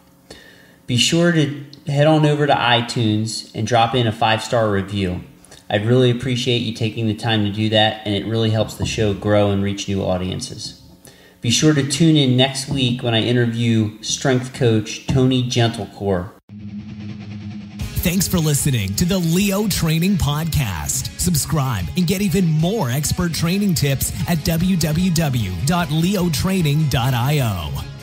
Be sure to head on over to iTunes and drop in a 5-star review. I'd really appreciate you taking the time to do that, and it really helps the show grow and reach new audiences. Be sure to tune in next week when I interview strength coach Tony Gentlecore. Thanks for listening to the Leo Training Podcast. Subscribe and get even more expert training tips at www.leotraining.io.